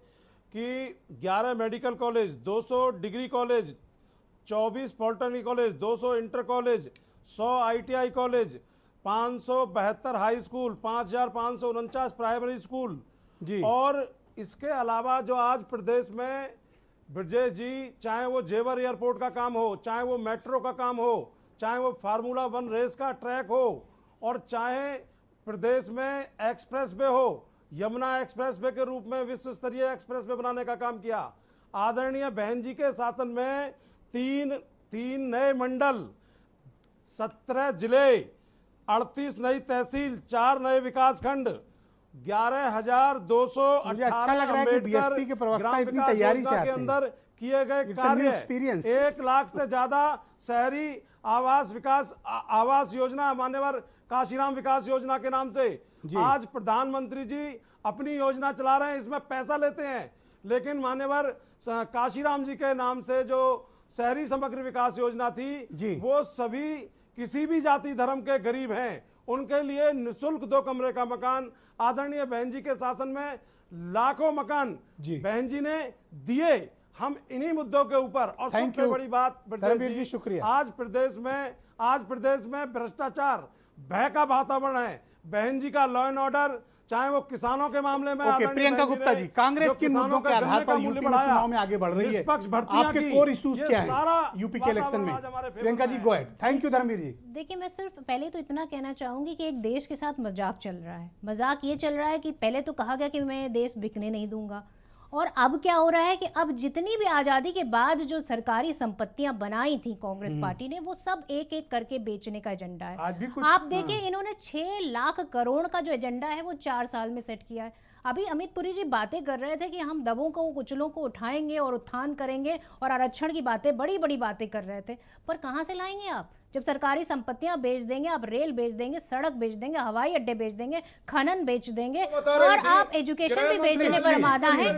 Speaker 4: कि 11 medical college, 200 degree college, 24 polytechnic college, 200 inter college, 100 ITI college, 572 high school, 5549 primary school
Speaker 1: जी।
Speaker 4: और इसके अलावा जो आज प्रदेश में ब्रजेश जी, चाहे वो जेवर एयरपोर्ट का काम हो, चाहे वो मेट्रो का काम हो, चाहे वो फार्मूला 1 रेस का ट्रैक हो, और चाहे प्रदेश में एक्सप्रेस वे हो, यमुना एक्सप्रेस वे के रूप में विश्व स्तरीय एक्सप्रेस वे बनाने का काम किया। आदरणीय बहन जी के शासन में तीन नए मंडल, 17 जिले, 38 नई तहसील, 4 नए विकास खंड, 11,218
Speaker 1: मुझे अच्छा लग रहा है कि बीएसपी के प्रवक्ता इतनी तैयारी से आते हैं।
Speaker 4: के अंदर किए गए
Speaker 1: It's a new
Speaker 4: कार्य,
Speaker 1: experience.
Speaker 4: 1 लाख से ज्यादा शहरी आवास योजना, मान्यवर काशीराम विकास योजना के नाम से
Speaker 1: जी।
Speaker 4: आज प्रधानमंत्री जी अपनी योजना चला रहे हैं, इसमें पैसा लेते हैं, लेकिन मान्यवर काशीराम जी के नाम से जो शहरी समग्र विकास योजना थी
Speaker 1: जी।
Speaker 4: वो सभी किसी भी जाति धर्म के गरीब हैं, उनके लिए निःशुल्क 2 कमरे का मकान आदरणीय बहन जी के शासन में लाखों मकान
Speaker 1: जी।
Speaker 4: बहन जी ने दिए। हम इन्हीं मुद्दों के ऊपर, और
Speaker 1: Thank
Speaker 4: सबसे
Speaker 1: you.
Speaker 4: बड़ी बात
Speaker 1: धर्मवीर जी, शुक्रिया।
Speaker 4: आज प्रदेश में भ्रष्टाचार, भय का वातावरण है। बहन जी का लॉ एंड ऑर्डर, चाहे वो किसानों के मामले में,
Speaker 1: ओके
Speaker 4: आदरणीय
Speaker 1: प्रियंका
Speaker 4: बहन जी
Speaker 1: गुप्ता
Speaker 4: ने
Speaker 1: जी, कांग्रेस
Speaker 4: जो
Speaker 1: किन
Speaker 4: किसानों
Speaker 1: मुद्दों के
Speaker 4: का
Speaker 1: आधार
Speaker 4: गन्ने का
Speaker 1: पर
Speaker 4: मूल्य
Speaker 1: यूपी में
Speaker 4: बढ़ाया,
Speaker 1: चुनाव में आगे बढ़ रही है?
Speaker 4: निष्पक्ष भर्तियां
Speaker 1: आपके
Speaker 4: की,
Speaker 1: कोर इश्यूज
Speaker 4: ये
Speaker 1: क्या
Speaker 4: सारा
Speaker 1: है यूपी के इलेक्शन
Speaker 4: वातावरण आज हमारे
Speaker 1: में?
Speaker 4: फेवर
Speaker 1: प्रियंका
Speaker 4: में
Speaker 1: जी
Speaker 4: है।
Speaker 1: Go ahead. Thank you Dharmveer ji.
Speaker 5: देखिए, मैं सिर्फ पहले तो इतना कहना चाहूँगी कि एक देश के साथ मजाक चल रहा है। मजाक ये चल रहा है कि पहले तो कहा गया कि मैं देश बिकने नहीं दूंगा, और अब क्या हो रहा है कि अब जितनी भी आज़ादी के बाद जो सरकारी संपत्तियां बनाई थी कांग्रेस पार्टी ने, वो सब एक एक करके बेचने का एजेंडा है।
Speaker 1: आज भी कुछ,
Speaker 5: आप देखिए, इन्होंने 6 लाख करोड़ का जो एजेंडा है वो 4 साल में सेट किया है। अभी अमित पुरी जी बातें कर रहे थे कि हम दबों को, कुचलों को उठाएंगे और उत्थान करेंगे, और आरक्षण की बातें, बड़ी बड़ी बातें कर रहे थे, पर कहाँ से लाएंगे आप? जब सरकारी संपत्तियां बेच देंगे, आप रेल बेच देंगे, सड़क बेच देंगे, हवाई अड्डे बेच देंगे, खनन बेच देंगे,
Speaker 2: बता रही
Speaker 5: और
Speaker 2: थी,
Speaker 5: आप एजुकेशन भी बेचने पर आमादा है।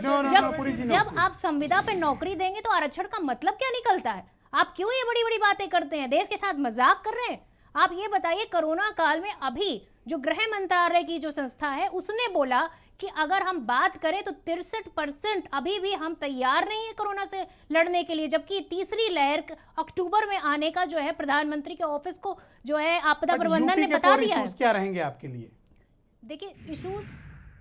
Speaker 5: जब आप संविदा पे नौकरी देंगे तो आरक्षण का मतलब क्या निकलता है? आप क्यों ये बड़ी बड़ी बातें करते हैं? देश के साथ मजाक कर रहे हैं? आप ये बताइए, कोरोना काल में अभी जो गृह मंत्रालय की जो संस्था है उसने बोला कि अगर हम बात करें तो 63% अभी भी हम तैयार नहीं है कोरोना से लड़ने के लिए, जबकि तीसरी लहर अक्टूबर में आने का जो है प्रधानमंत्री के ऑफिस को जो है आपदा प्रबंधन ने बता दिया है।
Speaker 1: क्या रहेंगे आपके लिए?
Speaker 5: देखिए इश्यूज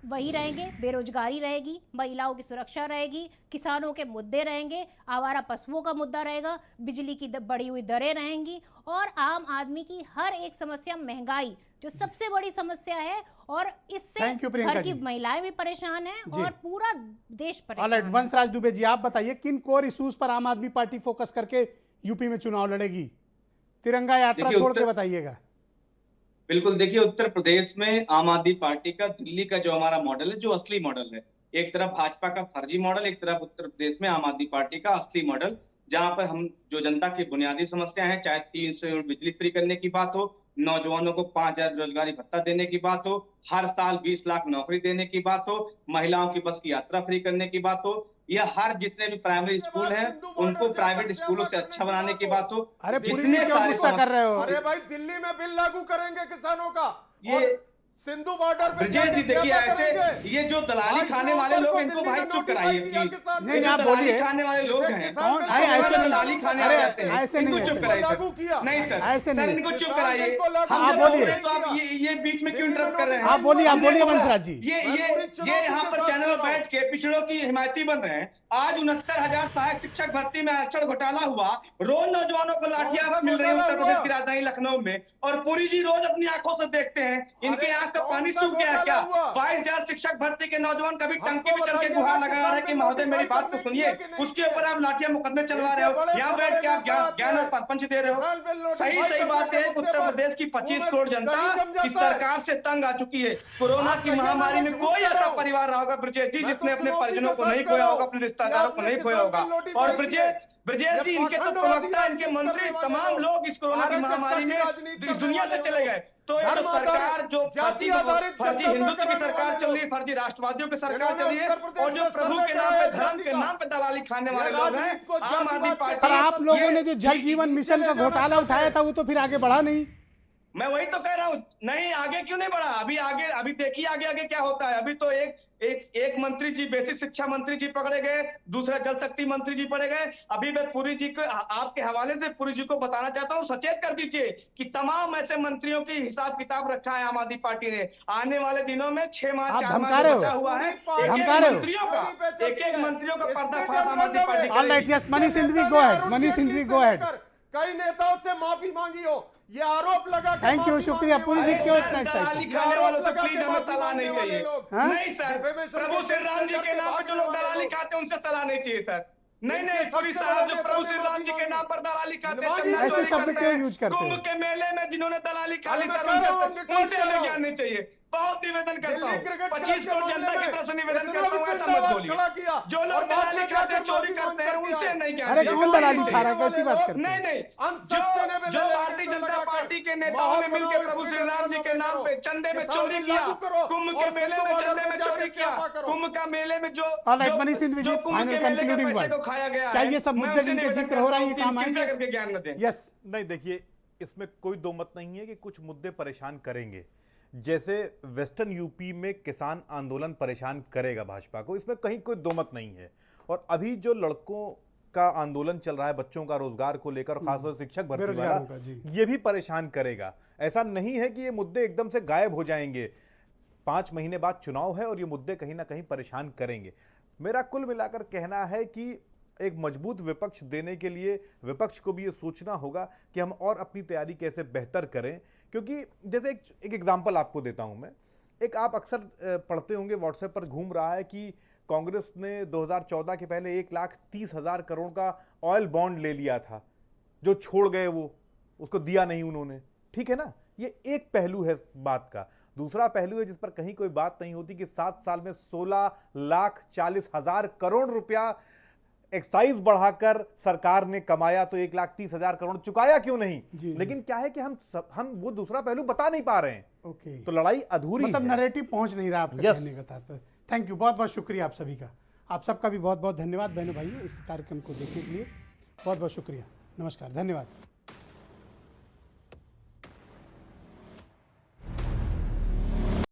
Speaker 5: वही रहेंगे, बेरोजगारी रहेगी, महिलाओं की सुरक्षा रहेगी, किसानों के मुद्दे रहेंगे, आवारा पशुओं का मुद्दा रहेगा, बिजली की बढ़ी हुई दरें रहेंगी और आम आदमी की हर एक समस्या, महंगाई जो सबसे बड़ी समस्या है, और इससे
Speaker 1: Thank you, प्रियंका
Speaker 5: घर की
Speaker 1: जी।
Speaker 5: महिलाएं भी परेशान हैं और पूरा देश परेशान
Speaker 1: ऑलराइट,
Speaker 5: है।
Speaker 1: वंशराज दुबे जी, आप बताइए किन कोर इश्यूज पर आम आदमी पार्टी फोकस करके यूपी में चुनाव लड़ेगी? तिरंगा यात्रा
Speaker 6: देखिए,
Speaker 1: छोड़ के
Speaker 6: उत्तर-
Speaker 1: बताइएगा।
Speaker 6: बिल्कुल, देखिए उत्तर प्रदेश में आम आदमी पार्टी का दिल्ली का जो हमारा मॉडल है, जो असली मॉडल है, एक तरफ भाजपा का फर्जी मॉडल, एक तरफ उत्तर प्रदेश में आम आदमी पार्टी का असली मॉडल, जहां पर हम जो जनता की बुनियादी समस्या है, चाहे 300 यूनिट बिजली फ्री करने की बात हो, नौजवानों को 5,000 रोजगारी भत्ता देने की बात हो, हर साल 20 लाख नौकरी देने की बात हो, महिलाओं की बस की यात्रा फ्री करने की बात हो, या हर जितने भी प्राइमरी स्कूल हैं उनको प्राइवेट स्कूलों से अच्छा बनाने की बात हो,
Speaker 1: अरे पुरी जी
Speaker 6: जितने
Speaker 1: क्यों
Speaker 6: सारे
Speaker 1: गुस्सा कर रहे हो?
Speaker 2: अरे भाई, दिल्ली में बिल लागू करेंगे किसानों का,
Speaker 6: ये
Speaker 2: और सिंधु बॉर्डर पे
Speaker 6: ब्रजेश जी देखिए, ऐसे ये जो दलाली खाने वाले लोग, इनको भाई चुप कराइए प्लीज।
Speaker 1: नहीं,
Speaker 6: ये जो
Speaker 1: आप
Speaker 6: दलाली
Speaker 1: बोलिए।
Speaker 6: खाने वाले लोग हैं,
Speaker 2: कौन?
Speaker 1: अरे ऐसे नहीं,
Speaker 6: दलाली खाने
Speaker 1: अरे
Speaker 6: आ जाते हैं,
Speaker 1: ऐसे
Speaker 6: इनको
Speaker 1: नहीं,
Speaker 6: चुप
Speaker 1: ऐसे
Speaker 6: कराइए
Speaker 2: लागू
Speaker 6: सर।
Speaker 2: किया।
Speaker 6: नहीं सर,
Speaker 1: ऐसे नहीं।
Speaker 6: सर इनको चुप कराइए।
Speaker 1: हाँ,
Speaker 6: हम
Speaker 1: बोलिए।
Speaker 6: लोग तो आप ये बीच में क्यों इंटरप्ट कर रहे हैं?
Speaker 1: आप बोलिए, आप बोलिए वंशराज जी।
Speaker 6: ये यहाँ पर चैनल पर बैठ के पिछड़ों की हिमायती बन रहे हैं। आज 69,000 सहायक शिक्षक भर्ती में आरक्षण घोटाला हुआ, रोज नौजवानों को लाठियां मिल रही है उत्तर प्रदेश की राजधानी लखनऊ में, और पुरी जी रोज अपनी आंखों से देखते हैं, इनके आंख का पानी सूख गया है क्या? 22,000 शिक्षक भर्ती के नौजवान कभी टंकी में चल के गुहार लगा रहे हैं कि महोदय मेरी बात तो सुनिए, उसके ऊपर आप लाठियां मुकदमे चलवा रहे हो, यहाँ बैठ के आप ज्ञान और परपंच दे रहे हो। सही बात है, उत्तर प्रदेश की 25 करोड़ जनता इस सरकार से तंग आ चुकी है। कोरोना की महामारी में कोई ऐसा परिवार रहा होगा ब्रजेश जी जिसने अपने परिजनों को नहीं खोया होगा, अपने रिश्तेदारों को नहीं खोया होगा, और ब्रजेश जी इनके तो प्रवक्ता, इनके मंत्री, तमाम लोग इस कोरोना की महामारी में इस दुनिया से चले गए। तो ये जो सरकार जो फर्जी हिंदुत्व की सरकार चल रही है, फर्जी राष्ट्रवादियों की सरकार चल रही है, और जो प्रभु के नाम पे, धर्म के नाम पे दलाली खाने वाले लोग हैं, आम आदमी पार्टी।
Speaker 1: पर आप लोगों ने जो जल जीवन मिशन का घोटाला उठाया था वो तो फिर आगे बढ़ा नहीं।
Speaker 6: मैं वही तो कह रहा हूँ, नहीं आगे क्यों नहीं बढ़ा? अभी देखिए आगे क्या होता है। अभी तो एक मंत्री जी, बेसिक शिक्षा मंत्री जी पकड़े गए, दूसरा जल शक्ति मंत्री जी पकड़े गए। अभी मैं पुरी जी को आपके हवाले से पुरी जी को बताना चाहता हूँ, सचेत कर दीजिए कि तमाम ऐसे मंत्रियों की हिसाब किताब रखा है आम आदमी पार्टी ने। आने वाले दिनों में 6 माह
Speaker 1: आप
Speaker 6: 4 माह
Speaker 1: धमका रहे हो।
Speaker 6: बचा हुआ है,
Speaker 1: धमका रहे हो।
Speaker 6: एक मंत्रियों का पर्दाफाश आम आदमी party
Speaker 1: alright, yes, Manish Singhvi go ahead, Manish Singhvi go ahead.
Speaker 2: कई नेताओं से माफी मांगी हो, ये आरोप लगा के
Speaker 1: थैंक यू,
Speaker 2: माफी
Speaker 1: शुक्रिया।
Speaker 2: मांगने
Speaker 1: पुरी जी
Speaker 2: वाले
Speaker 1: क्यों
Speaker 2: लोग,
Speaker 1: इतना
Speaker 6: दलाली
Speaker 1: एक्साइटेड?
Speaker 6: खाने वालों से
Speaker 2: लगा के
Speaker 6: प्लीज हमें
Speaker 2: माफी
Speaker 6: सलाह नहीं
Speaker 2: मांगने वाले
Speaker 6: चाहिए।
Speaker 2: लोग।
Speaker 1: हाँ?
Speaker 6: नहीं सर,
Speaker 2: डिफेमेशन
Speaker 6: प्रभु
Speaker 2: के
Speaker 6: श्री राम जी
Speaker 2: केस
Speaker 6: के नाम पर जो लोग
Speaker 2: करके
Speaker 6: दलाली
Speaker 2: भागने
Speaker 6: खाते हैं उनसे सलाह नहीं चाहिए सर। नहीं
Speaker 2: इनके
Speaker 6: पुरी
Speaker 2: सबसे
Speaker 6: साहब
Speaker 2: बड़े
Speaker 6: जो प्रभु
Speaker 2: नेता
Speaker 6: श्री
Speaker 2: ने
Speaker 6: राम
Speaker 2: माफी
Speaker 6: जी के
Speaker 2: मांगी।
Speaker 6: नाम पर दलाली खाते हैं,
Speaker 2: मांगी।
Speaker 6: चंदा
Speaker 1: ऐसे
Speaker 6: चोरी
Speaker 1: शब्द
Speaker 6: करते
Speaker 1: क्यों
Speaker 6: हैं,
Speaker 1: यूज करते
Speaker 6: कुंभ
Speaker 1: हो?
Speaker 6: के मेले में जिन्होंने दलाली खाली
Speaker 2: अरे मैं
Speaker 6: सर
Speaker 2: कह रहा हूँ, हम रिकॉर्ड
Speaker 6: उनसे
Speaker 2: कर रहा
Speaker 6: हमें
Speaker 2: हूँ।
Speaker 6: ज्ञान नहीं चाहिए। बहुत निवेदन करता
Speaker 2: दिल्ली
Speaker 6: हूँ,
Speaker 2: क्रिकेट
Speaker 6: 25
Speaker 2: क्लब
Speaker 6: करोड़
Speaker 2: के
Speaker 6: जनता की
Speaker 2: मामले
Speaker 6: तरफ से
Speaker 2: में
Speaker 6: निवेदन
Speaker 2: इतना
Speaker 6: करता हूँ, ऐसा
Speaker 2: वितंडा
Speaker 6: मत
Speaker 2: खड़ा
Speaker 6: बोलिए।
Speaker 2: किया,
Speaker 6: जो
Speaker 2: और
Speaker 6: लोग
Speaker 2: बाद
Speaker 6: दलाली
Speaker 2: में
Speaker 6: खाते हैं,
Speaker 2: जाकर
Speaker 6: चोरी
Speaker 2: माफी
Speaker 6: करते हैं,
Speaker 2: मांग कर
Speaker 6: उनसे
Speaker 2: दिया।
Speaker 6: नहीं ज्ञान
Speaker 1: अरे
Speaker 6: चाहिए।
Speaker 1: कौन दलाली
Speaker 6: नहीं,
Speaker 1: खा रहा है, कैसी बात करते
Speaker 6: नहीं
Speaker 1: हैं?
Speaker 6: नहीं,
Speaker 2: Unsustainable
Speaker 6: जो
Speaker 2: allegation
Speaker 6: भारतीय जनता
Speaker 2: लगाकर
Speaker 6: पार्टी के नेताओं ने
Speaker 2: माहौल
Speaker 6: मिलकर
Speaker 2: बनाओ,
Speaker 6: प्रभु श्री
Speaker 2: स्पीकर
Speaker 6: राम जी के
Speaker 2: करो,
Speaker 6: नाम पे चंदे में
Speaker 2: किसान
Speaker 6: चोरी
Speaker 2: बिल
Speaker 6: किया,
Speaker 2: लागू करो,
Speaker 6: कुंभ
Speaker 2: और
Speaker 6: के मेले
Speaker 2: सिंधु
Speaker 6: में
Speaker 2: बॉर्डर
Speaker 6: चंदे
Speaker 2: पे
Speaker 6: में
Speaker 2: जाके
Speaker 6: चोरी किया,
Speaker 2: छापा करो।
Speaker 6: कुंभ का मेले में जो
Speaker 1: ऑलराइट, मनीष सिंघवी जी,
Speaker 6: जो कुंभ
Speaker 1: फाइनल
Speaker 6: के मेले के
Speaker 1: कंक्लूडिंग
Speaker 6: पैसे
Speaker 1: वर्ड।
Speaker 6: को खाया गया
Speaker 1: क्या
Speaker 6: है,
Speaker 1: ये सब
Speaker 6: मैं
Speaker 1: मुद्दे
Speaker 6: उनसे
Speaker 1: जिनके
Speaker 6: निवेदन
Speaker 1: जिक्र
Speaker 6: करता
Speaker 1: हो रहा है
Speaker 6: हूँ
Speaker 1: ये
Speaker 6: कि
Speaker 1: काम
Speaker 6: कृपया
Speaker 1: आएंगे?
Speaker 6: करके ज्ञान न दें।
Speaker 1: यस,
Speaker 7: नहीं, देखिए इसमें कोई दो मत नहीं है कि कुछ मुद्दे परेशान करेंगे। जैसे वेस्टर्न यूपी में किसान आंदोलन परेशान करेगा भाजपा को, इसमें कहीं कोई दो मत नहीं है। और अभी जो लड़कों का आंदोलन चल रहा है बच्चों का रोजगार को लेकर, खासतौर से शिक्षक भर्ती
Speaker 1: बेरोजगारों का,
Speaker 7: वाला,
Speaker 1: जी।
Speaker 7: ये भी परेशान करेगा। ऐसा नहीं है कि ये मुद्दे एकदम से गायब हो जाएंगे। 5 महीने बाद चुनाव है और ये मुद्दे कहीं ना कहीं परेशान करेंगे। मेरा कुल मिलाकर कहना है कि एक मजबूत विपक्ष देने के लिए विपक्ष को भी ये सोचना होगा कि हम और अपनी तैयारी कैसे बेहतर करें। क्योंकि जैसे एक एग्जाम्पल आपको देता हूं मैं, एक आप अक्सर पढ़ते होंगे व्हाट्सएप पर घूम रहा है कि कांग्रेस ने 2014 के पहले 1,30,000 करोड़ का ऑयल बॉन्ड ले लिया था, जो छोड़ गए वो, उसको दिया नहीं उन्होंने। ठीक है ना, ये एक पहलू है बात का। दूसरा पहलू है जिस पर कहीं कोई बात नहीं होती कि 7 साल में 16,40,000 करोड़ रुपया एक्साइज बढ़ाकर सरकार ने कमाया, तो 1,30,000 करोड़ चुकाया क्यों नहीं?
Speaker 1: जी।
Speaker 7: लेकिन क्या है कि हम वो दूसरा पहलू बता नहीं पा रहे हैं,
Speaker 1: ओके,
Speaker 7: तो लड़ाई अधूरी
Speaker 1: मतलब
Speaker 7: है।
Speaker 1: नैरेटिव पहुंच नहीं रहा आपका
Speaker 7: Yes.
Speaker 1: कहने का तात्पर्य। थैंक यू, बहुत बहुत शुक्रिया आप सभी का। आप सबका भी बहुत बहुत धन्यवाद बहनों भाइयों, इस कार्यक्रम को देखने के लिए बहुत बहुत शुक्रिया। नमस्कार, धन्यवाद।